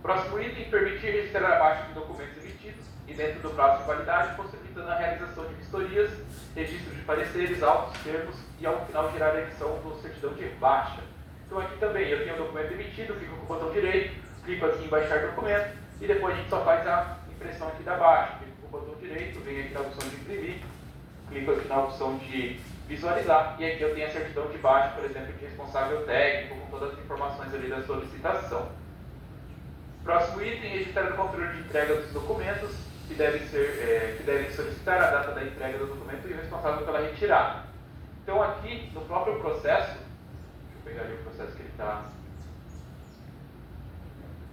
Próximo item, permitir registrar abaixo de documentos emitidos e dentro do prazo de validade, possibilitando a realização de vistorias, registro de pareceres, autos, termos e ao final gerar a emissão do certidão de baixa. Então aqui também eu tenho o documento emitido, clico com o botão direito, clico aqui em baixar documento e depois a gente só faz a impressão aqui da baixa. Clico com o botão direito, venho aqui na opção de imprimir, clico aqui na opção de visualizar e aqui eu tenho a certidão de baixa, por exemplo, de responsável técnico, com todas as informações ali da solicitação. Próximo item, registrar o controle de entrega dos documentos, que devem solicitar a data da entrega do documento e o responsável pela retirada. Então aqui, no próprio processo, deixa eu pegar ali o processo que ele está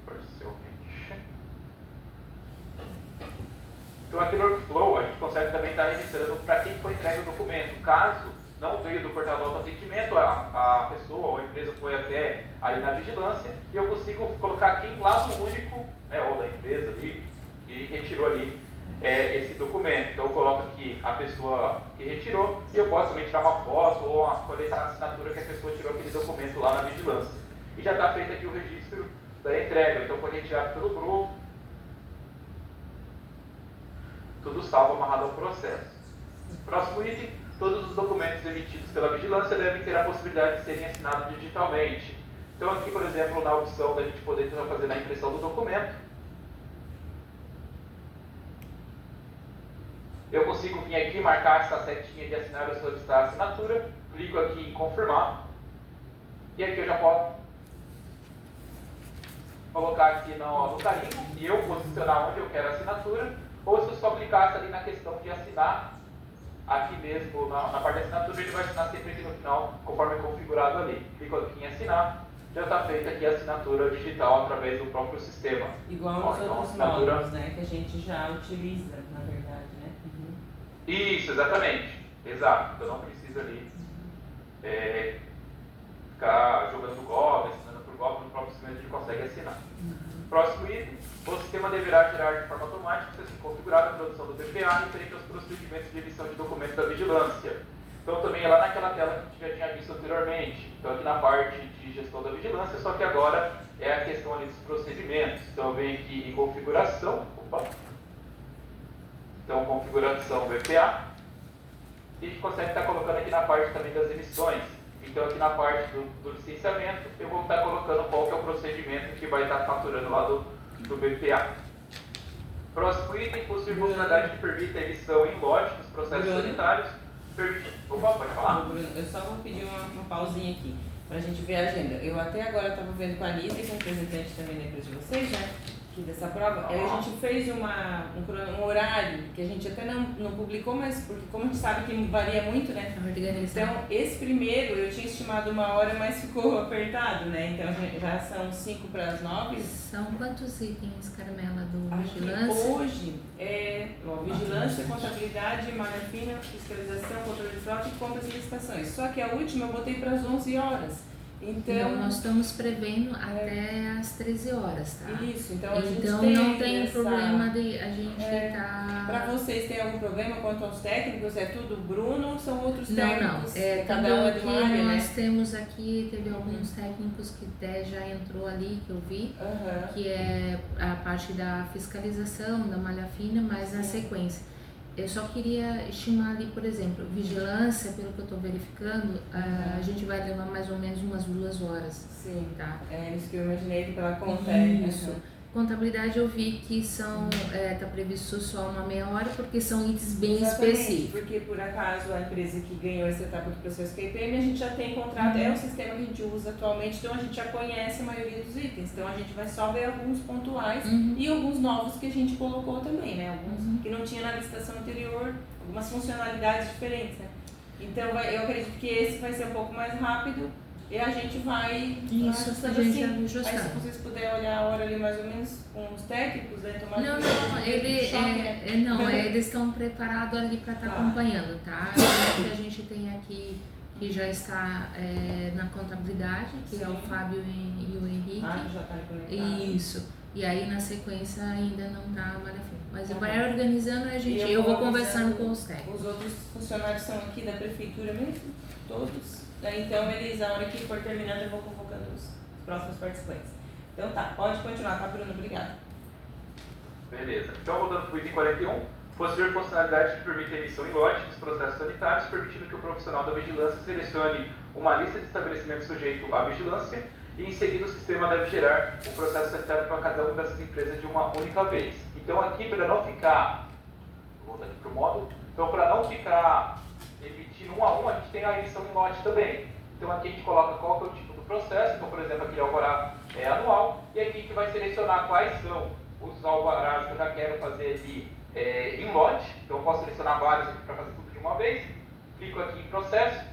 parcialmente. Então aqui no workflow, a gente consegue também estar registrando para quem foi entregue o documento. Caso não veio do portal do autoatendimento, a pessoa ou a empresa foi até ali na vigilância e eu consigo colocar quem lá no único, né, ou da empresa ali, que retirou ali esse documento. Então eu coloco aqui a pessoa que retirou e eu posso também tirar uma foto ou coletar a assinatura que a pessoa tirou aquele documento lá na vigilância. E já está feito aqui o registro da entrega, então foi retirado pelo grupo, tudo salvo amarrado ao processo. Próximo item. Todos os documentos emitidos pela vigilância devem ter a possibilidade de serem assinados digitalmente. Então aqui, por exemplo, na opção da gente poder fazer a impressão do documento, eu consigo vir aqui, marcar essa setinha de assinar ou solicitar a assinatura, clico aqui em confirmar, e aqui eu já posso colocar aqui no carimbo e eu posicionar onde eu quero a assinatura, ou se eu só clicasse ali na questão de assinar, aqui mesmo, na parte de assinatura, ele vai assinar sempre aqui no final, conforme é configurado ali. Clico aqui em assinar, já está feita aqui a assinatura digital através do próprio sistema. Igual nos outros módulos, né, que a gente já utiliza, na verdade, né? Uhum. Isso, exatamente. Exato. Então não precisa ali ficar jogando golpe, assinando por golpe, no próprio sistema a gente consegue assinar. Próximo item. O sistema deverá gerar de forma automática, se assim configurada, a produção do BPA referente aos procedimentos de emissão de documentos da vigilância. Então também é lá naquela tela que a gente já tinha visto anteriormente. Então aqui na parte de gestão da vigilância, só que agora é a questão ali dos procedimentos. Então eu venho aqui em configuração, então configuração BPA, e a gente consegue estar colocando aqui na parte também das emissões. Então aqui na parte do licenciamento, eu vou estar colocando qual que é o procedimento que vai estar faturando lá do BPA. Próximo item, possui funcionalidade que permite a emissão em lote dos processos sanitários. Opa, pode falar. Bruno, eu só vou pedir uma pausinha aqui, para a gente ver a agenda. Eu até agora estava vendo com a Anísia, que é representante também da empresa de vocês, né? Aqui dessa prova. Aí a gente fez um horário que a gente até não publicou, mas porque como a gente sabe que varia muito, né? Então, esse primeiro eu tinha estimado 1 hora, mas ficou apertado, né? Então já são 5 para as 9. São quantos itens, Carmela, do Aqui, vigilância? hoje vigilância, contabilidade, malha fina, fiscalização, controle de fraude e compras e licitações. Só que a última eu botei para as 11 horas. Então, nós estamos prevendo até às 13 horas, tá? Isso, então a gente então tem não tem essa... problema de a gente estar... Para vocês tem algum problema quanto aos técnicos? É tudo Bruno ou são outros Não, técnicos? cada um de que uma área, nós né? temos aqui, teve alguns técnicos que até já entrou ali, que eu vi, que é a parte da fiscalização, da malha fina, mas na sequência. Eu só queria estimar ali, por exemplo, vigilância, pelo que eu estou verificando, a gente vai levar mais ou menos umas 2 horas. Sim, tá? É isso que eu imaginei que pela conta. Isso. Contabilidade eu vi que tá previsto só uma meia hora, porque são itens bem específicos. Porque por acaso a empresa que ganhou essa etapa do processo KPM, a gente já tem contrato, é o sistema que a gente usa atualmente, então a gente já conhece a maioria dos itens. Então a gente vai só ver alguns pontuais e alguns novos que a gente colocou também, né? Alguns que não tinha na licitação anterior, algumas funcionalidades diferentes, né? Então eu acredito que esse vai ser um pouco mais rápido. E a gente vai ajustando assim. Aí se vocês puderem olhar a hora ali mais ou menos com os técnicos, né? Tomar eles estão preparados ali para estar acompanhando, tá? O que a gente tem aqui que já está na contabilidade, que é o Fábio e o Henrique. Já está conectado. Isso. E aí na sequência ainda não está a Maria Fina. Mas vai organizando, eu vou conversando com os técnicos. Os outros funcionários são aqui da prefeitura mesmo? Todos? Então, eles, a hora que for terminando, eu vou convocando os próximos participantes. Então tá, pode continuar, tá, Bruno? Obrigada. Beleza. Então, voltando para o item 41, possuir funcionalidade que permite a emissão em lote dos processos sanitários, permitindo que o profissional da vigilância selecione uma lista de estabelecimentos sujeitos à vigilância e, em seguida, o sistema deve gerar o processo sanitário para cada uma dessas empresas de uma única vez. Então, aqui, para não ficar... Vou voltar aqui para o módulo. Então, para não ficar... emitindo um a um, a gente tem a emissão em lote também. Então aqui a gente coloca qual que é o tipo do processo, então por exemplo aqui é o alvará anual, e aqui a gente vai selecionar quais são os alvarás que eu já quero fazer aqui em lote, então eu posso selecionar vários aqui para fazer tudo de uma vez, clico aqui em processo,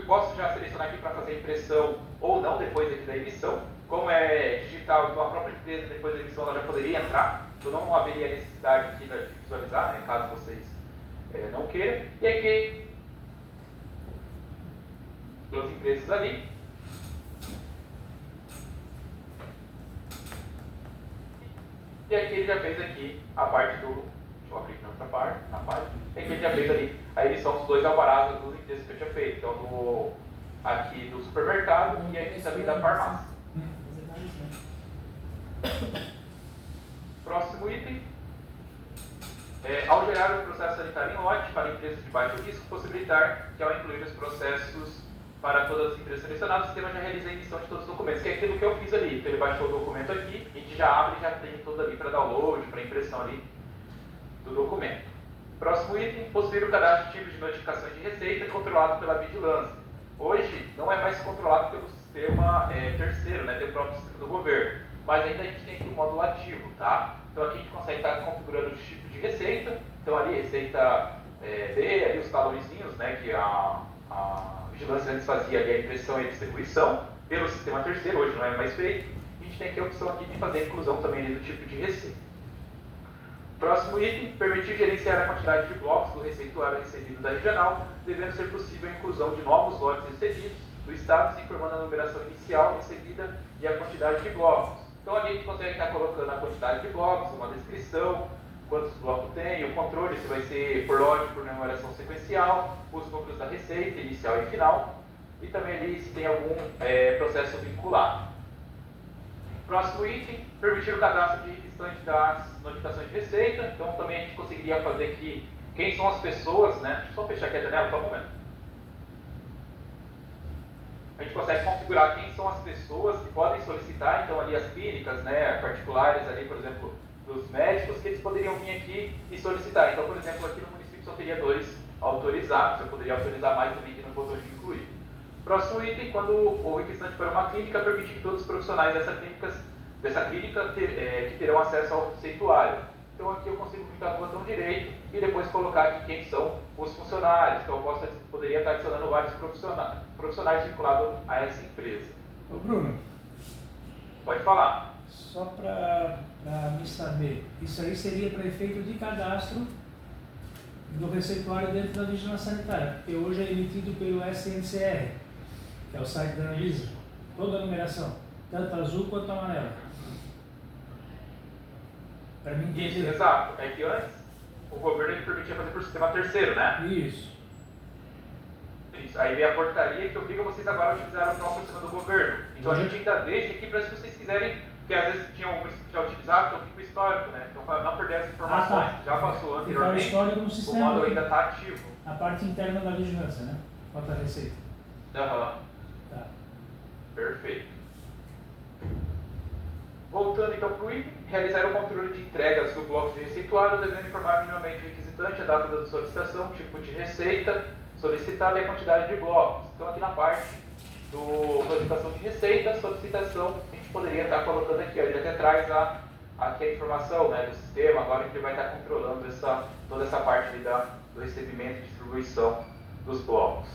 posso já selecionar aqui para fazer impressão ou não depois aqui da emissão, como é digital, então a própria empresa depois da emissão ela já poderia entrar, então não haveria necessidade aqui de visualizar, né, caso vocês não queira, e aqui duas empresas ali. E aqui ele já fez aqui a parte do... Deixa eu abrir aqui na outra parte, e aqui ele já fez ali a emissão dos 2 alvarás das 2 empresas que eu tinha feito. Então, aqui do supermercado e aqui também da farmácia. Próximo item. Ao gerar o processo sanitário em lote para empresas de baixo risco, possibilitar que, ao incluir os processos para todas as empresas selecionadas, o sistema já realiza a emissão de todos os documentos, que é aquilo que eu fiz ali. Então, ele baixou o documento aqui, a gente já abre e já tem tudo ali para download, para impressão ali do documento. Próximo item, possuir o cadastro de tipos de notificações de receita controlado pela vigilância. Hoje, não é mais controlado pelo sistema terceiro, né, tem o próprio sistema do governo, mas ainda a gente tem aqui o módulo ativo, tá? Então, aqui a gente consegue estar configurando os tipos de receita. Então, ali, receita B, ali os talõezinhos, né, que a vigilância antes fazia ali a impressão e a distribuição pelo sistema terceiro, hoje não é mais feito. A gente tem aqui a opção aqui de fazer a inclusão também ali do tipo de receita. Próximo item, permitir gerenciar a quantidade de blocos do receituário recebido da regional, devendo ser possível a inclusão de novos lotes recebidos do Estado, informando a numeração inicial recebida e a quantidade de blocos. Então, ali a gente consegue estar colocando a quantidade de blocos, uma descrição, quantos blocos tem, o controle, se vai ser por lote, por numeração sequencial, os números da receita, inicial e final, e também ali se tem algum processo vinculado. Próximo item, permitir o cadastro de restante das notificações de receita. Então, também a gente conseguiria fazer aqui quem são as pessoas, né? Deixa eu só fechar aqui a janela, só um momento. A gente consegue configurar quem são as pessoas que podem solicitar, então ali as clínicas, né, particulares ali, por exemplo, dos médicos, que eles poderiam vir aqui e solicitar. Então, por exemplo, aqui no município só teria 2 autorizados, eu poderia autorizar mais também aqui no botão de incluir. Próximo item, quando o requisitante para uma clínica, permitir que todos os profissionais dessa clínica que terão acesso ao receituário. Então aqui eu consigo clicar no botão direito e depois colocar aqui quem são os funcionários. Então eu poderia estar adicionando vários profissionais vinculados a essa empresa. Ô Bruno. Pode falar. Só para me saber, isso aí seria para efeito de cadastro do receituário dentro da vigilância sanitária, porque hoje é emitido pelo SNCR. que é o site da Anvisa. Toda a numeração, tanto azul quanto amarela. Para mim, isso, exato. É que antes o governo ele permitia fazer por sistema terceiro, né? Isso. Isso. Aí veio a portaria que obriga vocês agora a utilizar o próprio sistema do governo. Então a gente ainda deixa aqui para se vocês quiserem, porque às vezes tinham já utilizado, então fica o histórico, né? Então para não perder as informações, já passou anteriormente, o histórico no o sistema, módulo ainda está ativo. a parte interna da vigilância, né? Quanto à receita. Aham. Tá. Perfeito. Voltando então para o item, realizar o controle de entregas do bloco de receituário, devendo informar minimamente o requisitante, a data da solicitação, tipo de receita solicitada e a quantidade de blocos. Então aqui na parte da solicitação de receita, solicitação, a gente poderia estar colocando aqui, ó, ele até traz aqui a informação, né, do sistema, agora que ele vai estar controlando toda essa parte ali do recebimento e distribuição dos blocos.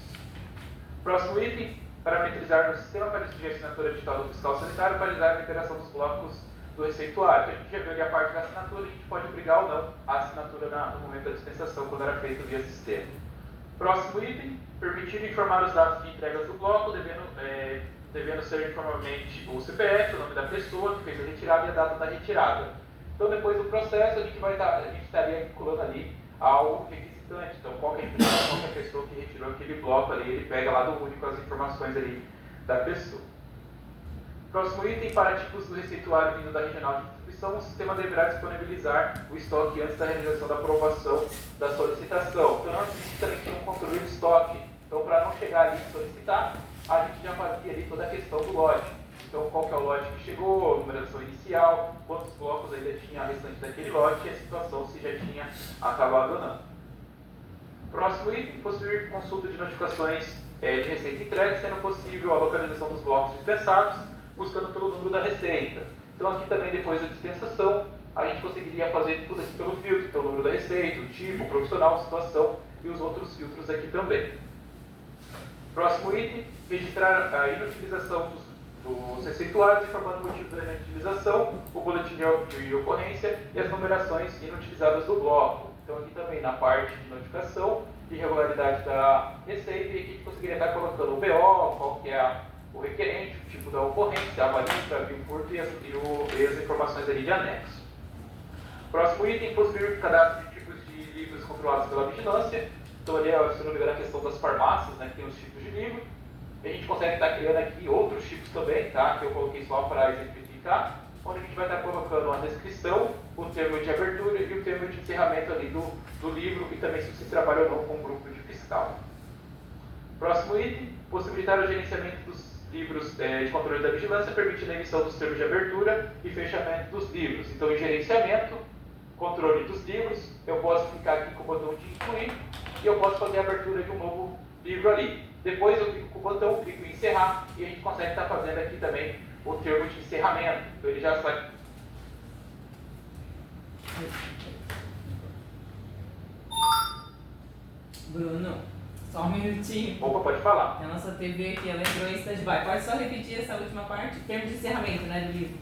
Próximo item, parametrizar no sistema para exigir a assinatura digital do fiscal sanitário para realizar a liberação dos blocos do receituário. A gente já viu ali a parte da assinatura, a gente pode obrigar ou não a assinatura no momento da dispensação, quando era feito via sistema. Próximo item, permitir informar os dados de entregas do bloco, devendo ser informalmente o CPF, o nome da pessoa que fez a retirada e a data da retirada. Então, depois do processo, a gente estaria vinculando ali ao requisitante. Então, qualquer empresa, qualquer pessoa que retirou aquele bloco ali, ele pega lá do único as informações ali da pessoa. Próximo item, para tipos do receituário vindo da regional de distribuição, o sistema deverá disponibilizar o estoque antes da realização da aprovação da solicitação. Então, nós também tem um controle de estoque. Então, para não chegar ali e solicitar, a gente já fazia ali toda a questão do lote. Então, qual que é o lote que chegou, numeração inicial, quantos blocos ainda tinha restante daquele lote e a situação se já tinha acabado ou não. Próximo item, possuir consulta de notificações de receita entregue, sendo possível a localização dos blocos dispensados, buscando pelo número da receita. Então, aqui também, depois da dispensação, a gente conseguiria fazer tudo aqui pelo filtro, pelo número da receita, o tipo, o profissional, a situação e os outros filtros aqui também. Próximo item, registrar a inutilização dos receituários, informando o motivo da inutilização, o boletim de ocorrência e as numerações inutilizadas do bloco. Então, aqui também na parte de notificação, irregularidade da receita, e aqui a gente conseguiria estar colocando o BO, qual que é o requerente, o tipo da ocorrência, a valência, o furto e as informações ali de anexo. Próximo item, possuir cadastro de tipos de livros controlados pela vigilância. Então, ali, se não me engano, a questão das farmácias, né, que tem os tipos de livro. A gente consegue estar criando aqui outros tipos também, tá, que eu coloquei só para exemplificar, onde a gente vai estar colocando a descrição, o termo de abertura e o termo de encerramento ali do livro, e também se você trabalha ou não com um grupo de fiscal. Próximo item, possibilitar o gerenciamento dos livros de controle da vigilância, permitindo a emissão dos termos de abertura e fechamento dos livros. Então, em gerenciamento, controle dos livros, eu posso clicar aqui com o botão de incluir e eu posso fazer a abertura de um novo livro ali. Depois eu clico com o botão, clico em encerrar e a gente consegue estar fazendo aqui também o termo de encerramento. Então, ele já sai. Bruno, só um minutinho. Opa, pode falar. A nossa TV aqui, ela entrou em stand-by. Pode só repetir essa última parte? Termo de encerramento, né, do livro?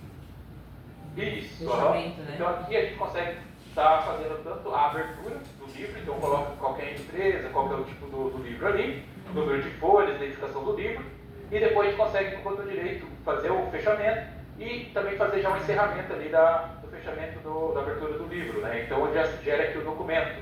Isso. Fechamento, né? Então, aqui a gente consegue estar fazendo tanto a abertura do livro, então coloca qualquer empresa, qual é o tipo do livro ali, número de folhas, identificação do livro, e depois a gente consegue, com o botão direito, fazer o fechamento e também fazer já um encerramento ali do fechamento da abertura do livro, né? Então, já gera aqui o documento.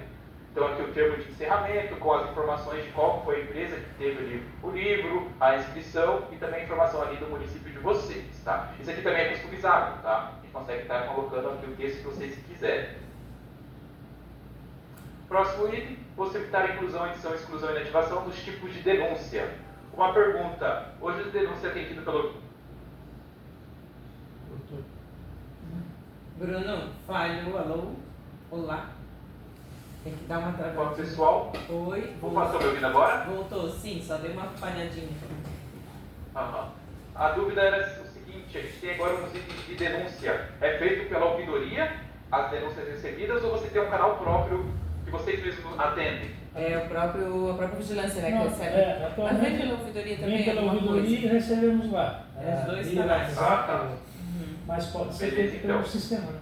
Então, aqui o termo de encerramento, com as informações de qual foi a empresa que teve ali o livro, a inscrição e também a informação ali do município de vocês, tá? Isso aqui também é customizável, tá? A gente consegue estar colocando aqui o texto que vocês quiserem. Próximo item, possibilitar a inclusão, edição, exclusão e inativação dos tipos de denúncia. Uma pergunta, hoje a denúncia é atendida pelo... Bruno, falhou, alô? Olá? Tem que dar uma travada. Olá, pessoal. Oi. Opa, estão me ouvindo agora? Voltou, sim, só deu uma falhadinha. Aham. A dúvida era o seguinte, a gente tem agora uns itens de denúncia. É feito pela ouvidoria, as denúncias recebidas, ou você tem um canal próprio que vocês mesmos atendem? É a própria vigilância, né, Não, que recebe. atualmente, Mas vem pela ouvidoria também? vem pela ouvidoria e recebemos lá. Os dois via canais. WhatsApp, mas pode ser Beleza, feito pelo então. sistema, né?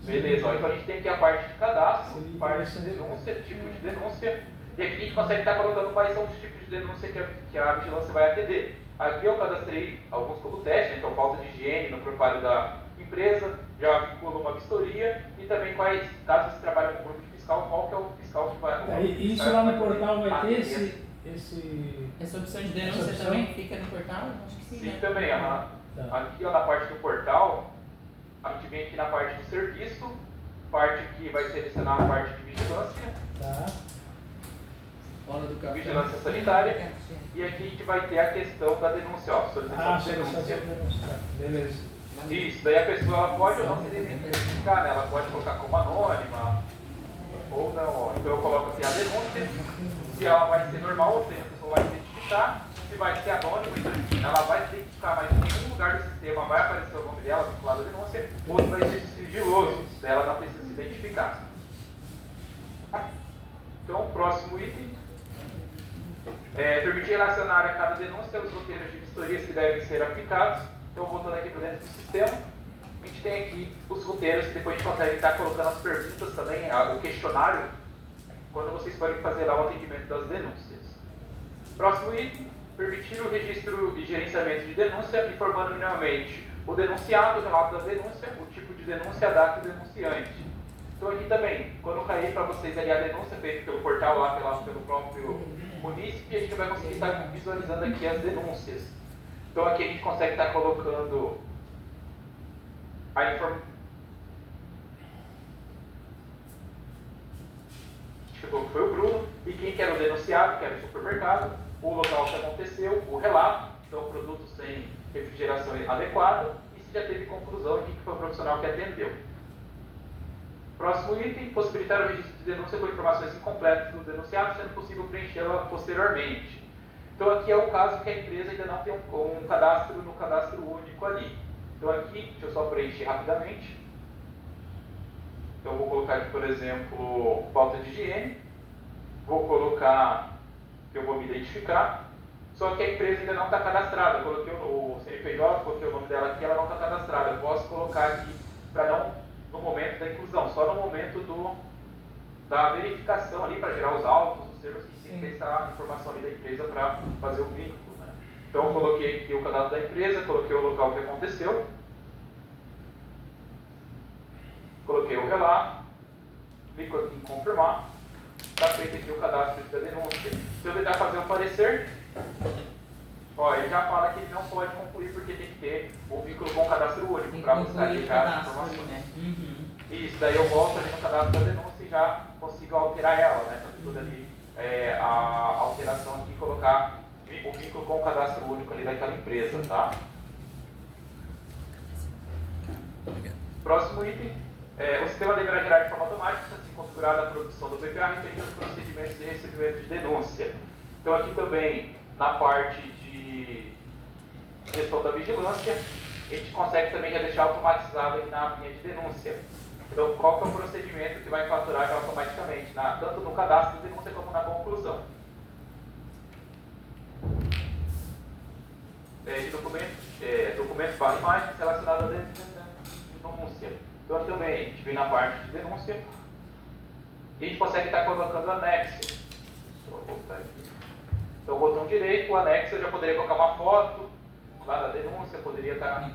Beleza, ó, então a gente tem aqui a parte de cadastro, Sim, parte de sim. denúncia, tipo de denúncia, E aqui a gente consegue estar colocando quais são os tipos de denúncia que a vigilância vai atender. Aqui eu cadastrei alguns como teste, então falta de higiene no proprietário da empresa, já vinculo uma vistoria e também quais, caso você trabalhe com grupo de fiscal, qual que é o fiscal que vai... Isso lá no portal vai ter essa opção de denúncia também fica no portal? Acho que sim, sim, né? também. Tá. Aqui ó, na parte do portal, a gente vem aqui na parte do serviço, parte que vai selecionar a parte de vigilância, tá. Vigilância sanitária, e aqui a gente vai ter a questão da denúncia, ó, solicitação de denúncia. Beleza. Isso, daí a pessoa ela pode ou não se identificar, né? Ela pode colocar como anônima, ou não, ó. Então eu coloco aqui a denúncia, se ela vai ser normal, ou seja, a pessoa vai se identificar, se vai ser anônima, então ela vai se identificar, mas em nenhum lugar do sistema vai aparecer o nome dela vinculado à denúncia, ou se vai ser sigiloso, daí ela não precisa se identificar. Então, o próximo item. Permitir relacionar a cada denúncia os roteiros de vistorias que devem ser aplicados. Então, voltando aqui para dentro do sistema, a gente tem aqui os roteiros, que depois a gente consegue estar colocando as perguntas também, o questionário, quando vocês forem fazer lá o atendimento das denúncias. Próximo item, permitir o registro e gerenciamento de denúncia, informando minimamente o denunciado, o relato da denúncia, o tipo de denúncia, a data do denunciante. Então aqui também, quando cair para vocês ali a denúncia feita pelo portal lá, pelo próprio munícipe, a gente vai conseguir estar visualizando aqui as denúncias. Então aqui a gente consegue estar colocando a informação. Foi o Bruno, e quem que era o denunciado, que era o supermercado, o local que aconteceu, o relato, então o produto sem refrigeração adequada, e se já teve conclusão de que foi o profissional que atendeu. Próximo item, possibilitar o registro de denúncia com informações incompletas do denunciado, sendo possível preenchê-la posteriormente. Então aqui é o caso que a empresa ainda não tem um cadastro no cadastro único ali. Então aqui, deixa eu só preencher rapidamente. Então vou colocar aqui, por exemplo, falta de higiene. Vou colocar que eu vou me identificar. Só que a empresa ainda não está cadastrada. Eu coloquei o CNPJ, coloquei o nome dela aqui, ela não está cadastrada. Eu posso colocar aqui para não no momento da inclusão, só no momento da verificação ali para gerar os autos, os termos que tem que ter essa informação ali da empresa para fazer o vínculo. Né? Então eu coloquei aqui o cadastro da empresa, coloquei o local que aconteceu, coloquei o relato, clico aqui em confirmar, está feito aqui o cadastro da denúncia. Se eu tentar fazer um parecer, ó, ele já fala que ele não pode concluir porque tem que ter o vínculo com o cadastro único para buscar já as informações. Né? Isso, daí eu volto ali no cadastro da denúncia e já consigo alterar ela, né? Então, tudo ali, a alteração aqui, colocar o vínculo com o cadastro único ali daquela empresa, tá? Próximo item, o sistema deverá gerar de forma automática, assim configurada a produção do PPA, referindo aos procedimentos de recebimento de denúncia. Então aqui também, na parte de gestão da vigilância, a gente consegue também já deixar automatizado aqui na linha de denúncia. Então, qual que é o procedimento que vai faturar automaticamente, tanto no cadastro de denúncia como na conclusão. Documentos para imagens relacionadas à denúncia. Então, também, a gente vem na parte de denúncia e a gente consegue estar colocando anexo. Deixa eu voltar aqui. Então, o botão direito, o anexo, eu já poderia colocar uma foto lá da denúncia, poderia estar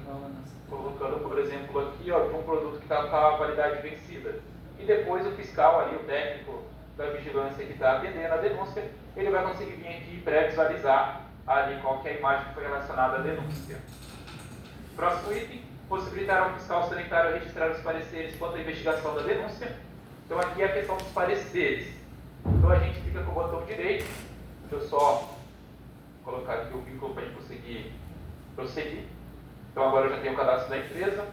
colocando, por exemplo, aqui, ó, de um produto que está com a validade vencida. E depois o fiscal ali, o técnico da vigilância que está atendendo a denúncia, ele vai conseguir vir aqui e pré-visualizar ali qual que é a imagem que foi relacionada à denúncia. Próximo item, possibilitar ao fiscal sanitário registrar os pareceres quanto à investigação da denúncia. Então aqui é a questão dos pareceres. Então a gente fica com o botão direito, deixa eu só colocar aqui o vínculo para a gente conseguir prosseguir. Então agora eu já tenho o cadastro da empresa.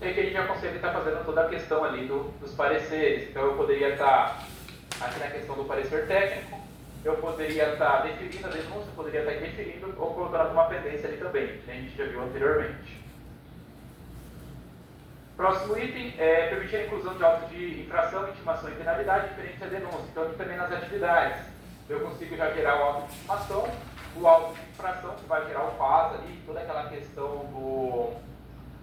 E aqui a gente já consegue estar fazendo toda a questão ali dos pareceres. Então eu poderia estar aqui na questão do parecer técnico, eu poderia estar definindo a denúncia, poderia estar indefinindo ou colocando alguma pendência ali também, que a gente já viu anteriormente. Próximo item é permitir a inclusão de autos de infração, intimação e penalidade diferente da denúncia. Então aqui também nas atividades eu consigo já gerar o auto de intimação, o auto de infração que vai gerar o FAS ali, toda aquela questão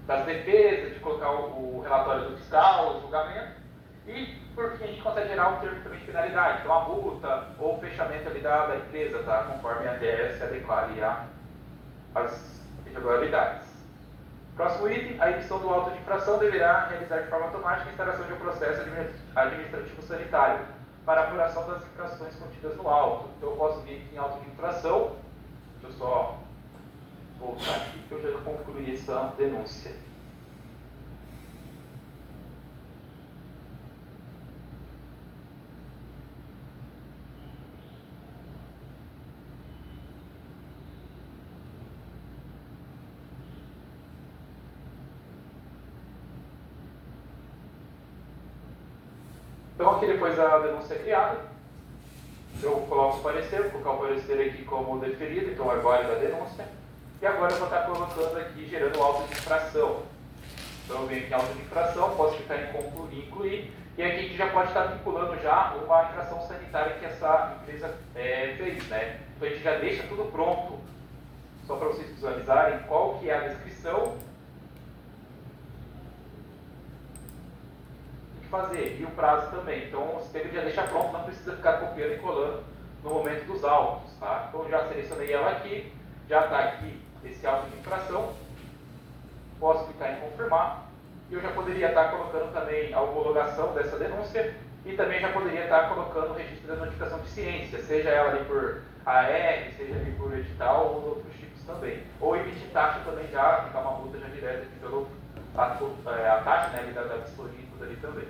das defesas, de colocar o relatório do fiscal, o julgamento. E, por fim, a gente consegue gerar um termo também de penalidade, então a multa ou o fechamento ali da empresa, tá? Conforme a ADS se adequar ali às irregularidades. Próximo item, a emissão do auto de infração deverá realizar de forma automática a instalação de um processo administrativo sanitário para a apuração das infrações contidas no auto. Então eu posso vir aqui em auto de infração, deixa eu só voltar aqui que eu já concluí essa denúncia. Então aqui depois da denúncia criada, eu coloco o parecer, vou colocar o parecer aqui como deferido, então é válida a denúncia. E agora eu vou estar colocando aqui, gerando o auto de infração. Então eu venho aqui em auto de infração, posso clicar em concluir, incluir, e aqui a gente já pode estar vinculando já uma infração sanitária que essa empresa fez, né? Então a gente já deixa tudo pronto, só para vocês visualizarem qual que é a descrição fazer, e o prazo também. Então o sistema já deixa pronto, não precisa ficar copiando e colando no momento dos autos, tá? Então já selecionei ela aqui, já está aqui esse auto de infração, posso clicar em confirmar, e eu já poderia estar colocando também a homologação dessa denúncia, e também já poderia estar colocando o registro da notificação de ciência, seja ela ali por AR, seja ali por edital ou outros tipos também. Ou emitir taxa também já, ficar uma multa já direta aqui pelo a taxa, né, ali da vistoria e tudo ali também.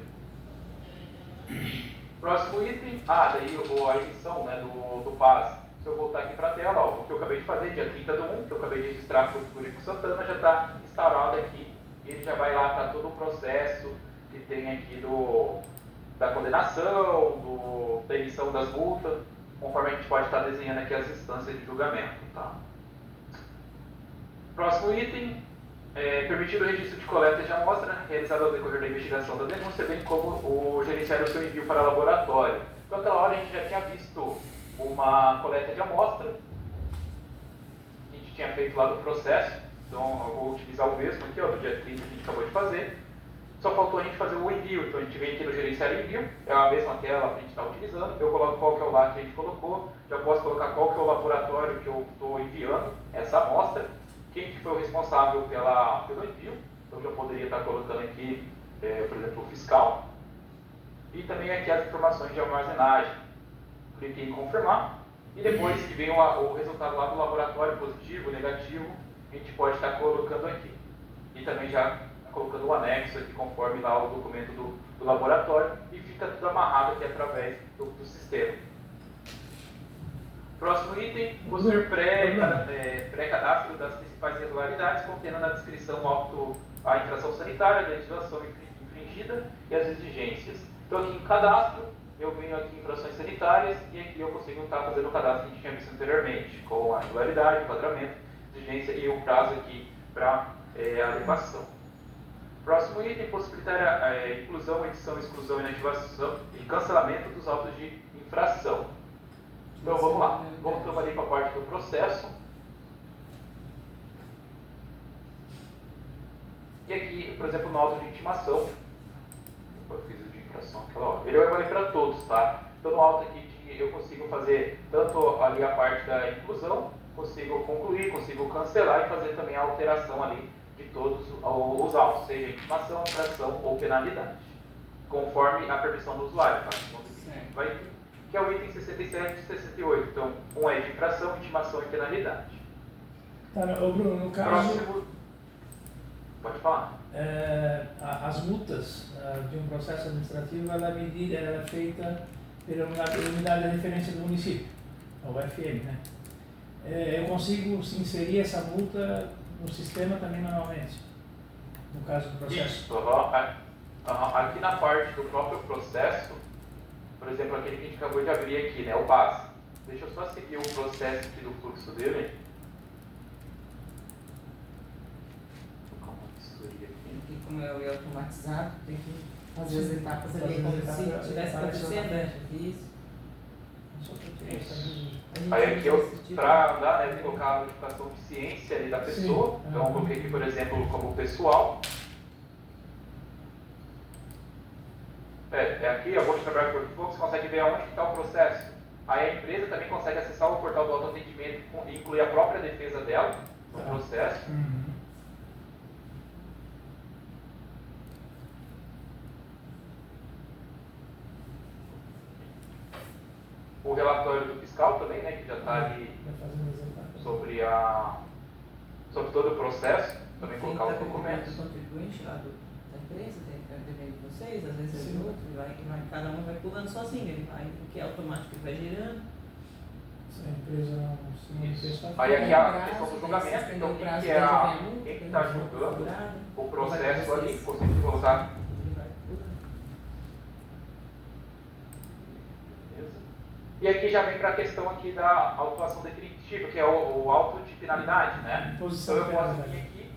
Próximo item, daí a emissão, né, do PAS. Se eu voltar aqui para a tela, ó, o que eu acabei de fazer, dia 30/1, que eu acabei de registrar para o Furico Santana, já está instaurado aqui. Ele já vai lá para todo o processo que tem aqui da condenação, da emissão das multas, conforme a gente pode estar desenhando aqui as instâncias de julgamento. Tá? Próximo item. Permitido o registro de coleta de amostra realizado ao decorrer da investigação da denúncia, bem como o gerenciar o seu envio para laboratório. Então, naquela hora, a gente já tinha visto uma coleta de amostra, que a gente tinha feito lá do processo, então eu vou utilizar o mesmo aqui, ó, do dia 30 que a gente acabou de fazer. Só faltou a gente fazer o envio, então a gente vem aqui no gerenciar envio, é a mesma tela que a gente está utilizando, eu coloco qual que é o lá que a gente colocou, já posso colocar qual que é o laboratório que eu estou enviando essa amostra, quem que foi o responsável pelo envio, então já poderia estar colocando aqui, por exemplo, o fiscal, e também aqui as informações de armazenagem. Cliquei em confirmar, e depois que vem o resultado lá do laboratório, positivo, negativo, a gente pode estar colocando aqui. E também já colocando o anexo aqui, conforme lá o documento do laboratório, e fica tudo amarrado aqui através do sistema. Próximo item, possuir pré-cadastro das principais irregularidades, contendo na descrição a infração sanitária, a legislação infringida e as exigências. Então aqui em cadastro, eu venho aqui em infrações sanitárias e aqui eu consigo estar fazendo o cadastro que a gente tinha visto anteriormente, com a regularidade, enquadramento, exigência e o prazo aqui para adequação. Próximo item, possibilitar a inclusão, edição, exclusão, inativação e cancelamento dos autos de infração. Então vamos lá, voltamos ali para a parte do processo. E aqui, por exemplo, no auto de intimação, eu fiz o de infração aquela hora, ele vai valer para todos, tá? Então no auto aqui eu consigo fazer tanto ali a parte da inclusão, consigo concluir, consigo cancelar e fazer também a alteração ali de todos os autos, seja intimação, infração ou penalidade, conforme a permissão do usuário, tá? Vai ter, que é o item 67 e 68. Então, um é de infração, intimação e penalidade. Tá, Bruno, no caso... Próximo... Pode falar. As multas de um processo administrativo, ela é feita pela unidade de referência do município, a UFM, né? Eu consigo inserir essa multa no sistema também manualmente, no caso do processo? Isso, aqui na parte do próprio processo, por exemplo, aquele que a gente acabou de abrir aqui, né, o base. Deixa eu só seguir o processo aqui do fluxo dele. Aqui, como é automatizado, tem que fazer as etapas ali como se estivesse acontecendo. Isso. Isso. Aí aqui para andar, né, colocar a notificação de ciência ali da pessoa. Sim. Então eu coloquei aqui, por exemplo, como pessoal. Aqui, eu vou trabalhar com o workflow, você consegue ver aonde está o processo. Aí a empresa também consegue acessar o portal do autoatendimento e incluir a própria defesa dela no processo. O relatório do fiscal também, né, que já está ali sobre todo o processo, também colocar os documentos. O contribuinte lá da empresa, devendo de vocês, às vezes é de outro, cada um vai pulando sozinho, ele vai, porque é automático, ele vai gerando. Se a empresa não se manifesta. Aí aqui a questão do julgamento, então quem está julgando o processo ali, consigo colocar. E aqui já vem para a questão aqui da autuação definitiva, que é o auto de finalidade, né? Então eu posso vir aqui,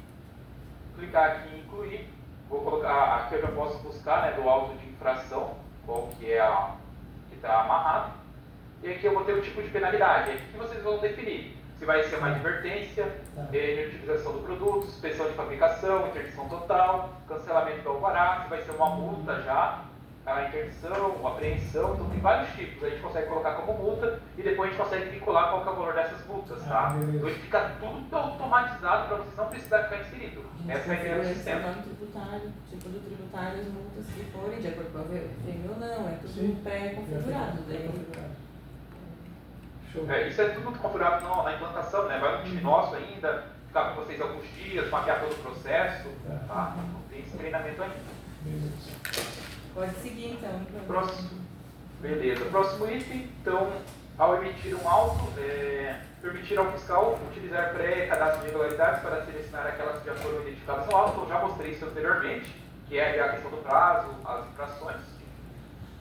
clicar aqui em incluir, vou colocar, aqui eu já posso buscar, né, do auto de infração, qual que é que está amarrado, e aqui eu vou ter o tipo de penalidade, aqui que vocês vão definir, se vai ser uma advertência, inutilização do produto, suspensão de fabricação, interdição total, cancelamento do alvará, se vai ser uma multa já, a interdição, a apreensão, então tem vários tipos. A gente consegue colocar como multa e depois a gente consegue vincular qual que é o valor dessas multas, tá? Então fica tudo automatizado para vocês não precisarem ficar inserido. Essa é a ideia do sistema. Tributário, tipo do tributário, as multas que forem de acordo com a FEM ou não, é tudo pré-configurado. Isso é tudo configurado na implantação, né? Vai no time nosso ainda, ficar com vocês alguns dias, mapear todo o processo, tá? Não tem esse treinamento ainda. Pode seguir então. Próximo. Beleza. Próximo item, então, ao emitir um auto, permitir ao fiscal utilizar pré-cadastro de irregularidades para selecionar aquelas que já foram identificadas no auto. Eu já mostrei isso anteriormente, que é a questão do prazo, as infrações.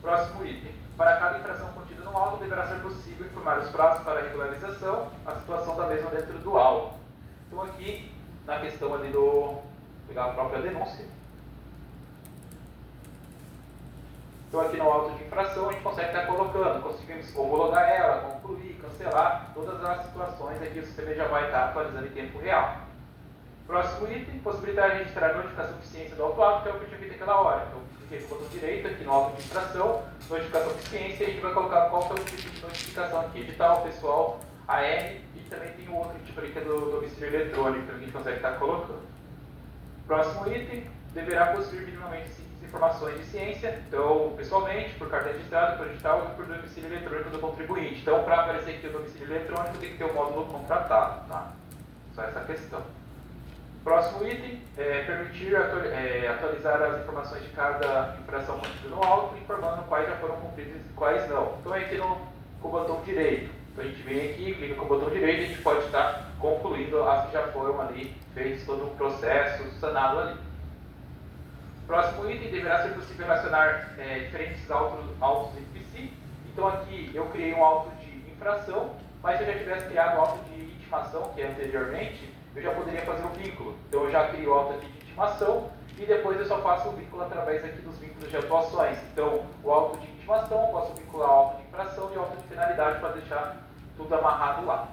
Próximo item. Para cada infração contida no auto, deverá ser possível informar os prazos para a regularização, a situação da mesma dentro do auto. Então aqui, na questão ali da própria denúncia. Então aqui no auto de infração a gente consegue estar colocando, conseguimos homologar ela, concluir, cancelar, todas as situações aqui o sistema já vai estar atualizando em tempo real. Próximo item, possibilitar registrar a notificação de ciência do autuado, que é o que eu tinha feito naquela hora. Então cliquei no botão direito aqui no auto de infração, notificação de ciência, e a gente vai colocar qual que é o tipo de notificação aqui, edital, pessoal, AR, e também tem um outro tipo ali que é do domicílio eletrônico, que a gente consegue estar colocando. Próximo item, deverá possuir minimamente informações de ciência, então, pessoalmente, por carta registrada, por edital e por domicílio eletrônico do contribuinte. Então, para aparecer aqui o domicílio eletrônico, tem que ter o módulo contratado, tá? Só essa questão. Próximo item, permitir atualizar as informações de cada infração contida no auto, informando quais já foram cumpridas e quais não. Então, é aqui com o botão direito. Então, a gente vem aqui, clica com o botão direito e a gente pode estar concluindo as que já foram ali, feitos todo o processo sanado ali. Próximo item, deverá ser possível relacionar diferentes autos entre si. Então aqui eu criei um auto de infração, mas se eu já tivesse criado um auto de intimação, que é anteriormente, eu já poderia fazer o vínculo. Então eu já crio o auto aqui de intimação e depois eu só faço o vínculo através aqui dos vínculos de atuações. Então o auto de intimação eu posso vincular ao auto de infração e o auto de finalidade para deixar tudo amarrado lá.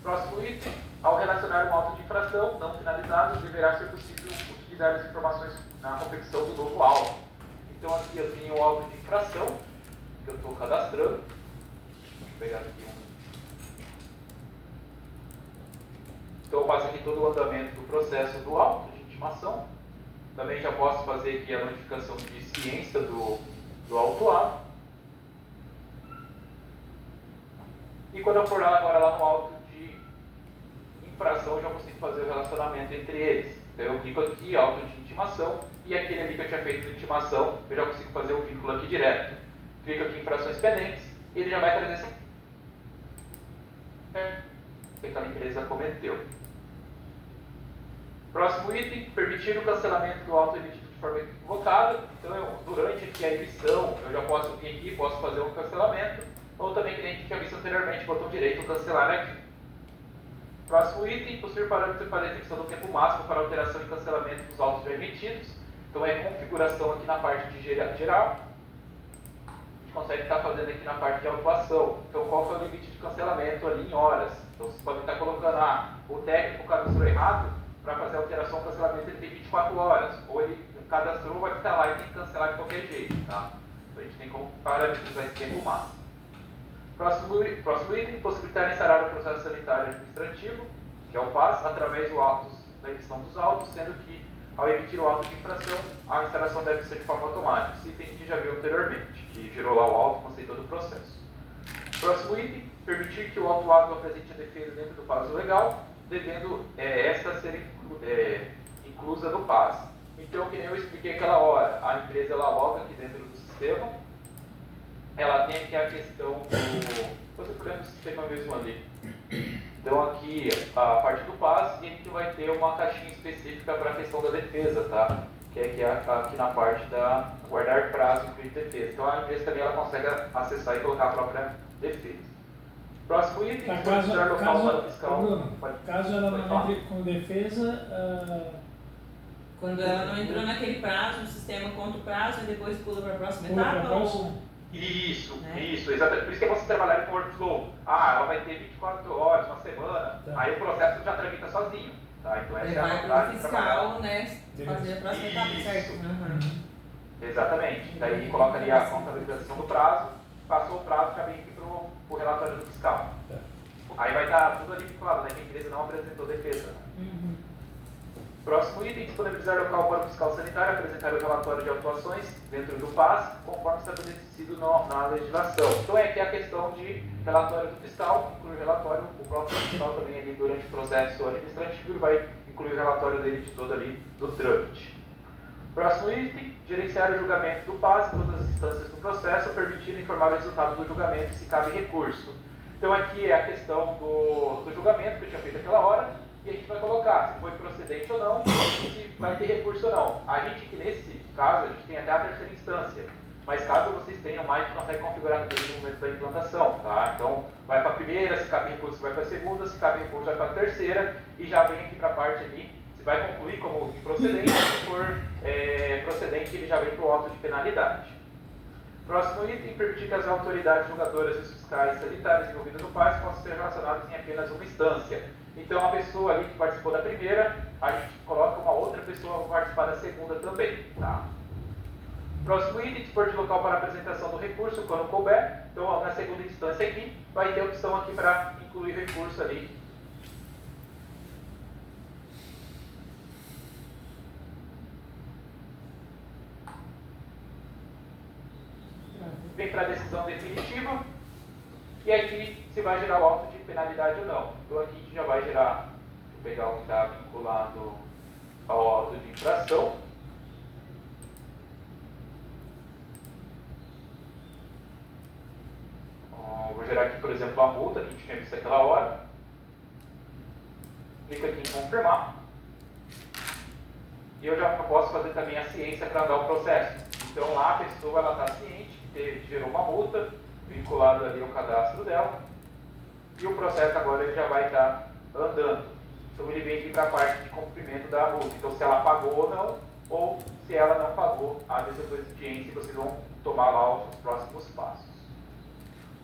Próximo item, ao relacionar um auto de infração não finalizado, deverá ser possível utilizar as informações na confecção do novo auto. Então aqui eu tenho o auto de infração, que eu estou cadastrando. Vou pegar aqui Então eu faço aqui todo o andamento do processo do auto de intimação. Também já posso fazer aqui a notificação de ciência do autuado. E quando eu for agora lá no auto de infração, eu já consigo fazer o relacionamento entre eles. Então eu clico aqui, auto de intimação, e aquele ali que eu tinha feito de intimação, eu já consigo fazer o vínculo aqui direto. Clico aqui em infrações pendentes, e ele já vai trazer que aquela empresa cometeu. Próximo item, permitir o cancelamento do auto emitido de forma equivocada. Então, durante aqui a emissão, eu já posso vir aqui, posso fazer um cancelamento, ou também que nem a gente tinha visto anteriormente, botão direito, cancelar aqui. Próximo item, possuir parâmetro para definição do tempo máximo para alteração e cancelamento dos autos já emitidos. Então é configuração aqui na parte de geral. gente consegue estar fazendo aqui na parte de autuação. Então, qual que é o limite de cancelamento ali em horas? Então, vocês podem estar colocando, o técnico cadastrou errado, para fazer alteração ou cancelamento ele tem 24 horas. Ou ele cadastrou, vai ficar lá e tem que cancelar de qualquer jeito, tá? Então, a gente tem como parametrizar esse tempo máximo. Próximo item, possibilitar instaurar o processo sanitário administrativo, que é o PAS, através da edição dos autos, sendo que, ao emitir o auto de infração, a instalação deve ser de forma automática. Esse item que já viu anteriormente, que gerou lá o auto, conceitou do processo. Próximo item, permitir que o autuado apresente a defesa dentro do prazo legal, devendo esta ser inclusa no PAS. Então, que nem eu expliquei aquela hora, a empresa ela loga aqui dentro do sistema, ela tem aqui a questão do... Você por dentro do sistema mesmo ali. Então, aqui, a parte do PAS, e a gente vai ter uma caixinha específica para a questão da defesa, tá? Que é aqui na parte da guardar prazo e defesa. Então, a empresa também ela consegue acessar e colocar a própria defesa. Próximo item, caso ela Pode não entre com defesa... Quando ela não entrou naquele prazo, o sistema conta o prazo e depois pula para a próxima etapa? Isso, exatamente. Por isso que é você trabalhar com workflow. Ela vai ter 24 horas, uma semana, tá. Aí o processo já tramita sozinho. Tá? Então, essa é a vai para o fiscal, né? Fazer a próxima etapa, certo? Exatamente. Daí coloca ali a contabilização do prazo, passou o prazo, já vem aqui para o relatório do fiscal. Tá. Aí vai estar tudo ali vinculado, né? Que a empresa não apresentou defesa. Próximo item, disponibilizar local para o fiscal sanitário apresentar o relatório de autuações dentro do PAS, conforme estabelecido na legislação. Então, aqui a questão de relatório do fiscal, inclui o relatório, o próprio fiscal também ali durante o processo administrativo vai incluir o relatório dele de todo ali do trâmite. Próximo item, gerenciar o julgamento do PAS em todas as instâncias do processo, permitindo informar o resultado do julgamento se cabe recurso. Então, aqui é a questão do julgamento que eu tinha feito aquela hora, e a gente vai colocar se foi procedente ou não, se vai ter recurso ou não. A gente que nesse caso, a gente tem até a terceira instância, mas caso vocês tenham mais, a gente consegue configurar no momento da implantação, tá? Então, vai para a primeira, se cabe recurso vai para a segunda, se cabe recurso vai para a terceira, e já vem aqui para a parte ali, se vai concluir como improcedente, se for procedente, ele já vem para o auto de penalidade. Próximo item, permitir que as autoridades julgadoras e os fiscais sanitários envolvidas no PAS possam ser relacionadas em apenas uma instância. Então, a pessoa ali que participou da primeira, a gente coloca uma outra pessoa para participar da segunda também. Tá? Próximo item, dispor de local para apresentação do recurso, quando couber. Então, na segunda instância aqui, vai ter a opção aqui para incluir recurso ali. Vem para a decisão definitiva. E aqui se vai gerar o auto de penalidade ou não. Então aqui a gente já vai gerar, vou pegar o que está vinculado ao auto de infração. Vou gerar aqui, por exemplo, a multa que a gente tinha visto aquela hora. Clico aqui em confirmar. E eu já posso fazer também a ciência para andar o processo. Então lá a pessoa está ciente que gerou uma multa, vinculado ali ao cadastro dela, e o processo agora ele já vai estar andando. Então ele vem aqui para a parte de cumprimento da multa. Então se ela pagou ou não, ou se ela não pagou, a desobediência e vocês vão tomar lá os próximos passos.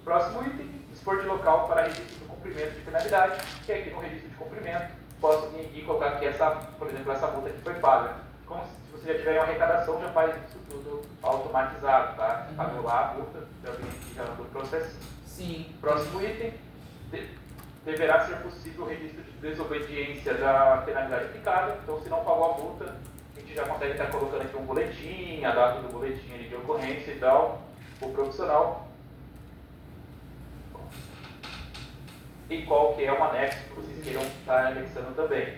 Próximo item, dispor de local para registro do cumprimento de penalidade, que aqui no registro de cumprimento, posso vir aqui e colocar aqui por exemplo, essa multa que foi paga. Como se você já tiver uma arrecadação, já faz isso tudo automatizado, tá? Pagou lá a multa, já vem aqui já no processo. Sim. Próximo item, deverá ser possível o registro de desobediência da penalidade aplicada. Então, se não pagou a multa, a gente já consegue estar colocando aqui um boletim, a data do boletim ali de ocorrência e tal, o profissional. E qual que é o anexo que vocês queiram estar anexando também.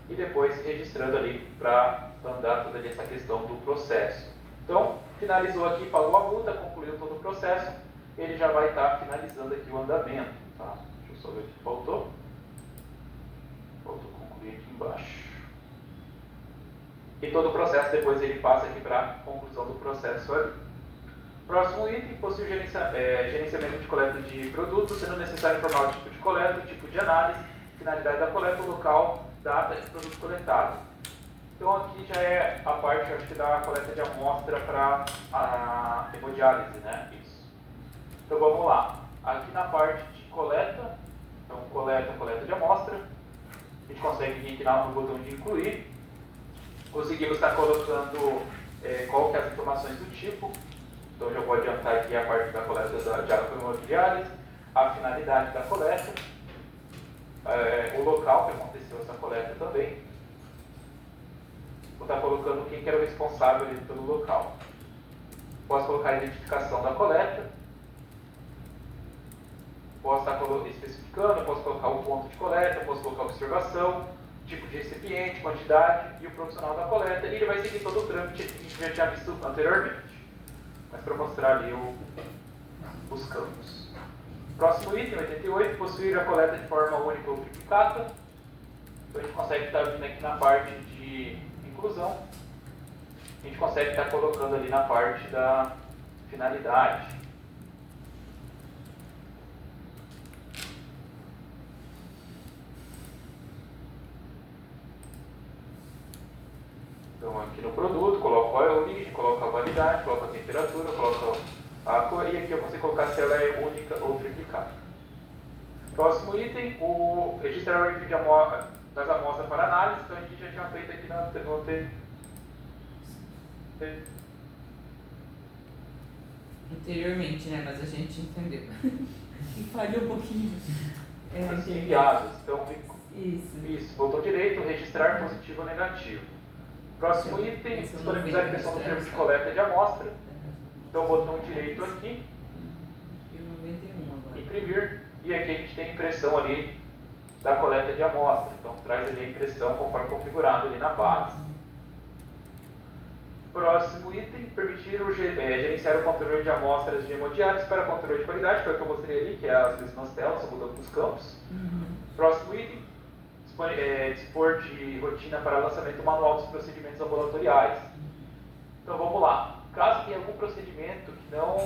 E depois registrando ali para andar toda essa questão do processo. Então, finalizou aqui, pagou a multa, concluiu todo o processo, ele já vai estar finalizando aqui o andamento. Tá? Deixa eu só ver o que faltou. Faltou concluir aqui embaixo. E todo o processo depois ele passa aqui para a conclusão do processo ali. Próximo item, possui gerenciamento de coleta de produtos, sendo necessário informar o tipo de coleta, o tipo de análise, finalidade da coleta, o local, data de produto coletado. Então aqui já é a parte, acho que da coleta de amostra para a hemodiálise, né? Isso. Então vamos lá. Aqui na parte de coleta, então coleta de amostra, a gente consegue vir aqui no botão de incluir. Conseguimos estar colocando qual que é as informações do tipo. Então já vou adiantar aqui a parte da coleta de água hemodiálise, a finalidade da coleta, o local que aconteceu essa coleta também. Vou estar colocando quem que era o responsável ali pelo local. Posso colocar a identificação da coleta. Posso estar especificando, posso colocar o ponto de coleta, posso colocar a observação, tipo de recipiente, quantidade e o profissional da coleta. E ele vai seguir todo o trâmite que a gente já tinha visto anteriormente. Mas para mostrar ali os campos. Próximo item, 88, possuir a coleta de forma única ou triplicata. Então a gente consegue estar vindo aqui na parte de inclusão. A gente consegue estar colocando ali na parte da finalidade. Então aqui no produto, coloco qual é a origem, coloco a validade, coloco a temperatura, coloco a cor e aqui eu consigo colocar se ela é única ou triplicada. Próximo item, o registrar o envio das amostras para análise. Então a gente já tinha feito aqui anteriormente, né? Mas a gente entendeu. E falhou um pouquinho. Enviados. Então, isso, botão direito, registrar positivo ou negativo. Próximo item, disponibilizar a impressão do termo de coleta de amostra. Então, botão direito aqui. E o 91 agora. Imprimir. E aqui a gente tem a impressão ali da coleta de amostra. Então, traz ali a impressão conforme configurado ali na base. Próximo item, permitir gerenciar o controle de amostras de hemodiálise para controle de qualidade, que é o que eu mostrei ali, que é as mesmas telas, só mudando os campos. Próximo item, dispor de rotina para lançamento manual dos procedimentos ambulatoriais. Então vamos lá. Caso tenha algum procedimento que não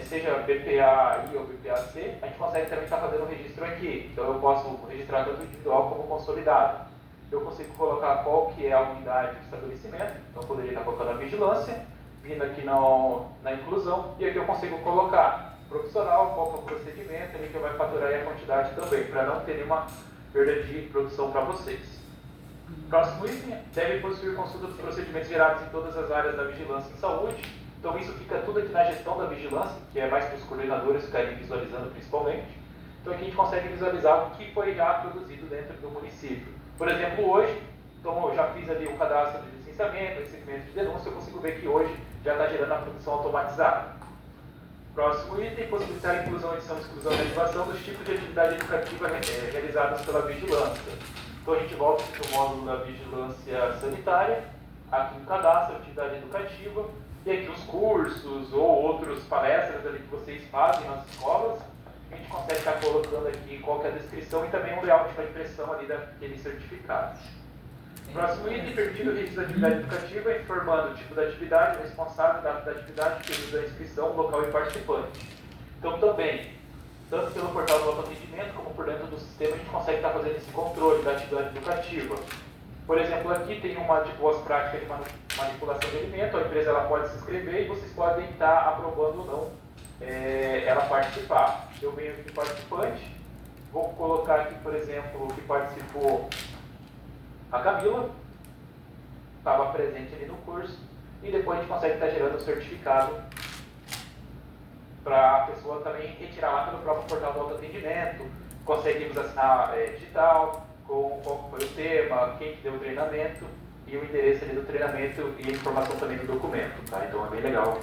seja BPA-I ou BPA-C, a gente consegue também estar fazendo um registro aqui. Então eu posso registrar tanto individual como consolidado. Eu consigo colocar qual que é a unidade de estabelecimento. Então eu poderia estar colocando a vigilância, vindo aqui na inclusão, e aqui eu consigo colocar profissional, qual que é o procedimento, ele que vai faturar a quantidade também, para não ter nenhuma perda de produção para vocês. Próximo item, deve possuir consulta dos procedimentos gerados em todas as áreas da vigilância em saúde. Então isso fica tudo aqui na gestão da vigilância, que é mais para os coordenadores ficarem visualizando principalmente. Então aqui a gente consegue visualizar o que foi já produzido dentro do município. Por exemplo, hoje, então, eu já fiz ali o cadastro de licenciamento, recebimento de denúncia, eu consigo ver que hoje já está gerando a produção automatizada. Próximo item, possibilitar a inclusão, edição, exclusão e ativação dos tipos de atividade educativa realizadas pela vigilância. Então a gente volta para o módulo da vigilância sanitária, aqui no cadastro, atividade educativa, e aqui os cursos ou outras palestras ali que vocês fazem nas escolas. A gente consegue estar colocando aqui qual que é a descrição e também um layout para impressão ali daqueles certificados. Próximo item, permitindo o registro da atividade educativa, informando o tipo da atividade, o responsável, data da atividade, período da inscrição, local e participante. Então também, tanto pelo portal do autoatendimento como por dentro do sistema, a gente consegue estar fazendo esse controle da atividade educativa. Por exemplo, aqui tem uma de boas práticas de manipulação de alimento, a empresa ela pode se inscrever e vocês podem estar aprovando ou não ela participar. Eu venho aqui participante, vou colocar aqui, por exemplo, que participou a Camila, estava presente ali no curso, e depois a gente consegue estar gerando o certificado para a pessoa também retirar lá pelo próprio portal do autoatendimento. Conseguimos assinar digital, com qual foi o tema, quem que deu o treinamento e o endereço ali do treinamento e a informação também do documento. Tá? Então é bem legal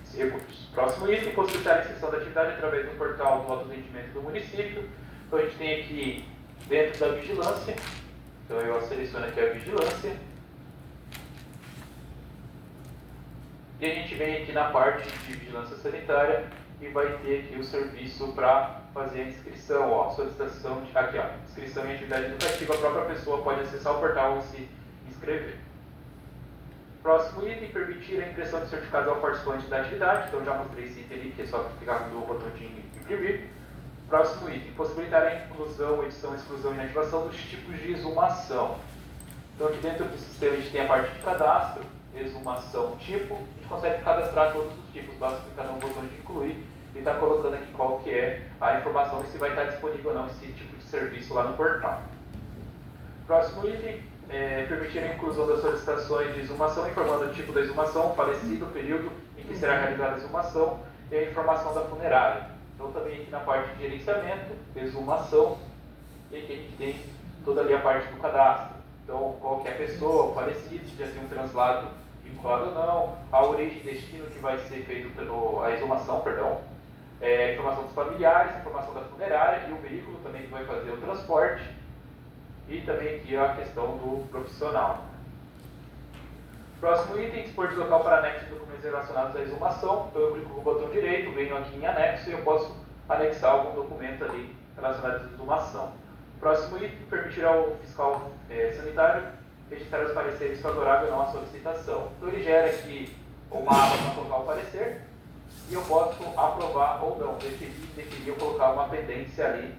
esse recurso. Próximo item, possibilitar a inscrição da atividade através do portal do autoatendimento do município. Então a gente tem aqui dentro da vigilância, então eu seleciono aqui a vigilância. E a gente vem aqui na parte de vigilância sanitária e vai ter aqui o serviço para fazer a inscrição, ó, solicitação de, aqui, ó, inscrição em atividade educativa, a própria pessoa pode acessar o portal e se inscrever. Próximo item, permitir a impressão de certificados ao participante da atividade, então já mostrei esse item ali, que é só clicar no botão de imprimir. Próximo item, possibilitar a inclusão, edição, exclusão e inativação dos tipos de exumação. Então aqui dentro do sistema a gente tem a parte de cadastro, exumação, tipo, a gente consegue cadastrar todos os tipos, basta clicar no botão de incluir e está colocando aqui qual que é a informação e se vai estar disponível ou não esse tipo de serviço lá no portal. Próximo item, permitir a inclusão das solicitações de exumação, informando o tipo da exumação, falecido, o período em que será realizada a exumação e a informação da funerária. Então também aqui na parte de gerenciamento, exumação, e aqui a gente tem toda ali a parte do cadastro. Então qual que é a pessoa, o falecido, se já tem um translado vinculado ou não, a origem e destino que vai ser feito a exumação, perdão, informação dos familiares, informação da funerária e o veículo também que vai fazer o transporte, e também aqui a questão do profissional. Próximo item, dispor de local para anexo de documentos relacionados à exumação. Então eu clico com o botão direito, venho aqui em anexo e eu posso anexar algum documento ali relacionado à exumação. Próximo item, permitir ao fiscal sanitário registrar os pareceres favoráveis ou não à solicitação. Então ele gera aqui uma aba para colocar o parecer e eu posso aprovar ou não, definir ou colocar uma pendência ali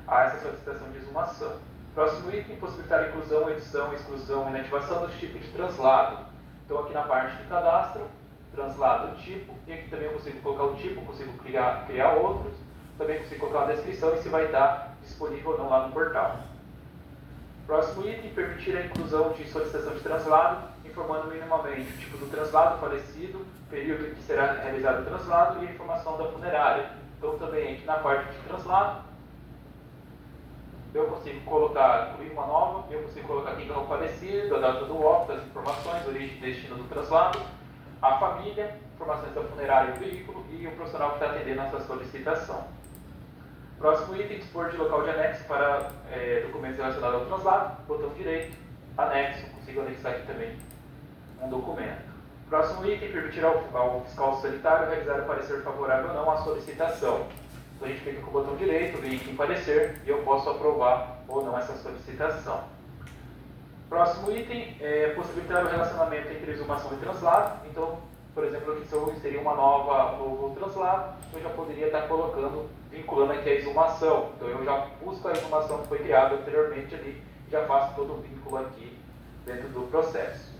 a essa solicitação de exumação. Próximo item, possibilitar a inclusão, edição, exclusão e inativação dos tipos de translado. Então aqui na parte de cadastro, translado tipo, e aqui também eu consigo colocar o tipo, consigo criar outros, também consigo colocar uma descrição e se vai estar disponível ou não lá no portal. Próximo item, permitir a inclusão de solicitação de translado, informando minimamente o tipo do translado, falecido, período em que será realizado o translado e a informação da funerária. Então também aqui na parte de translado, eu consigo incluir uma nova, eu consigo colocar quem é o falecido, a data do óbito, as informações, origem e destino do translado, a família, informações da funerária e o veículo e o profissional que está atendendo essa solicitação. Próximo item, dispor de local de anexo para documentos relacionados ao translado, botão direito, anexo, consigo anexar aqui também um documento. Próximo item, permitir ao fiscal sanitário realizar o parecer favorável ou não à solicitação. Então a gente clica com o botão direito, vem aqui em parecer e eu posso aprovar ou não essa solicitação. Próximo item é possibilitar o relacionamento entre exumação e translado. Então, por exemplo, aqui se eu inserir um novo translado, eu já poderia estar vinculando aqui a exumação. Então eu já busco a exumação que foi criada anteriormente ali e já faço todo o vínculo aqui dentro do processo.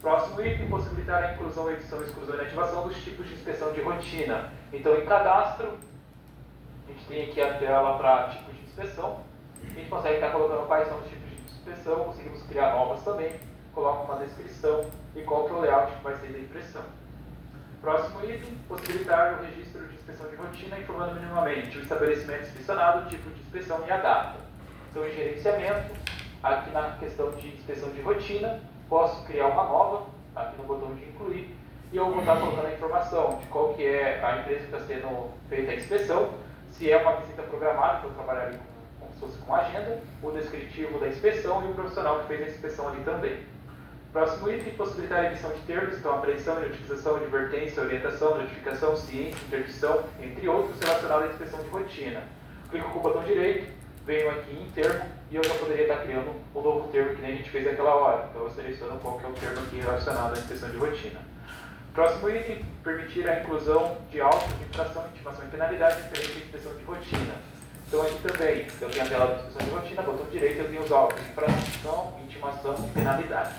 Próximo item, possibilitar a inclusão, edição, exclusão e ativação dos tipos de inspeção de rotina. Então em cadastro, a gente tem aqui a tela para tipos de inspeção. A gente consegue estar colocando quais são os tipos de inspeção, conseguimos criar novas também, coloca uma descrição e qual que é o layout que vai ser da impressão. Próximo item, possibilitar o registro de inspeção de rotina, informando minimamente o estabelecimento inspecionado, o tipo de inspeção e a data. Então, em gerenciamento, aqui na questão de inspeção de rotina, posso criar uma nova, aqui no botão de incluir, e eu vou estar colocando a informação de qual que é a empresa que está sendo feita a inspeção, se é uma visita programada, que eu trabalharia como se fosse com agenda, o descritivo da inspeção e o profissional que fez a inspeção ali também. Próximo item, possibilitar a edição de termos, então apreensão, notificação, advertência, orientação, notificação, ciência, interdição, entre outros relacionados à inspeção de rotina. Clico com o botão direito, venho aqui em termo e eu já poderia estar criando um novo termo que nem a gente fez naquela hora. Então eu seleciono qual que é o termo aqui relacionado à inspeção de rotina. Próximo item, permitir a inclusão de autos de infração, intimação e penalidade diferente da inspeção de rotina. Então aqui também, eu tenho a tela de inspeção de rotina, botão direito, eu tenho os autos de infração, intimação e penalidade.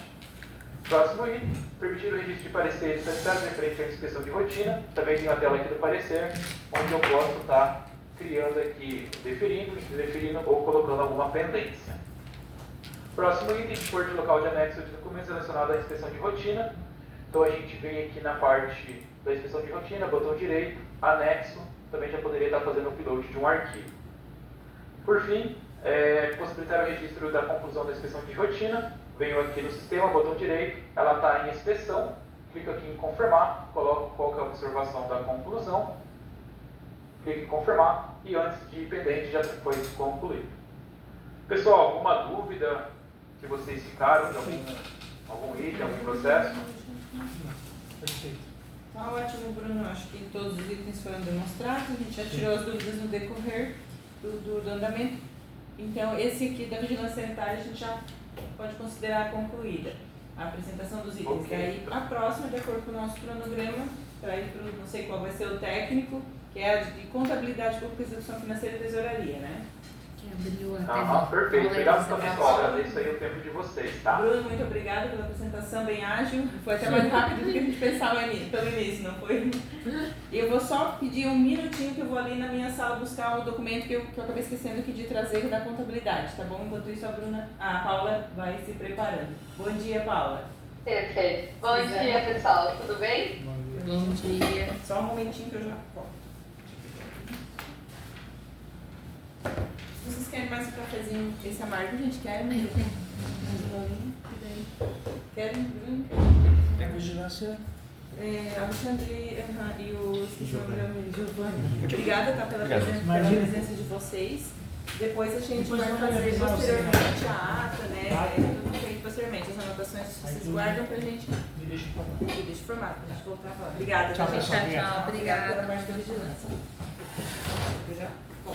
Próximo item, permitir o registro de pareceres sanitários referente à inspeção de rotina. Também tenho a tela aqui do parecer, onde eu posso estar criando aqui, deferindo ou colocando alguma pendência. Próximo item, dispor de local de anexo de documentos relacionados à inspeção de rotina. Então a gente vem aqui na parte da inspeção de rotina, botão direito, anexo, também já poderia estar fazendo o upload de um arquivo. Por fim, possibilitar o registro da conclusão da inspeção de rotina. Venho aqui no sistema, botão direito, ela está em inspeção, clico aqui em confirmar, coloco qual que é a observação da conclusão, clico em confirmar e antes de pendente já foi concluído. Pessoal, alguma dúvida que vocês ficaram de algum item, algum processo? Perfeito. Tá ótimo, Bruno. Acho que todos os itens foram demonstrados. A gente já tirou as dúvidas no decorrer do andamento. Então, esse aqui da vigilância sanitária a gente já pode considerar concluída. A apresentação dos itens. Okay. Daí, a próxima, de acordo com o nosso cronograma, para ir para não sei qual vai ser o técnico, que é a de contabilidade, pública, execução financeira e tesouraria, né? abriu até. Perfeito. Obrigado também, pessoal. Agradeço aí o tempo de vocês, tá? Bruno, muito obrigada pela apresentação, bem ágil. Foi até mais rápido do que a gente pensava pelo início, não foi? Eu vou só pedir um minutinho que eu vou ali na minha sala buscar o documento que eu acabei esquecendo aqui de trazer da contabilidade, tá bom? Enquanto isso, a Paula vai se preparando. Bom dia, Paula. Perfeito. Bom dia, pessoal. Tudo bem? Bom dia. Só um momentinho que eu já volto. Vocês querem mais um cafezinho? Esse amargo, gente? Querem? Eu quero. Mais um bolinho? Querem? Tem vigilância? Alexandre e o Giovanni. Obrigada pela presença de vocês. Depois a gente vai fazer posteriormente a ata, né? Tudo feito posteriormente. As anotações vocês guardam pra gente. Me deixa informar. Deixa informado, pra gente voltar a falar. Obrigada, Tchau, gente. pessoal. Tchau, Obrigada pela obrigada. parte da vigilância. Bom,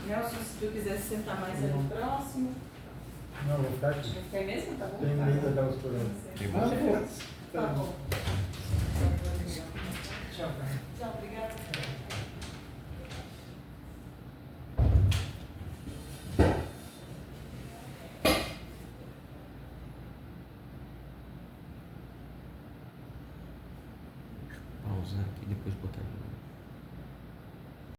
Nelson, se tu quiser se sentar mais ali próximo. Não, vou ficar aqui. Quer mesmo? Tá bom? Tem medo daquelas coisas. Tá bom. Tchau, cara. Tchau, obrigada. Pausar aqui e depois botar de novo.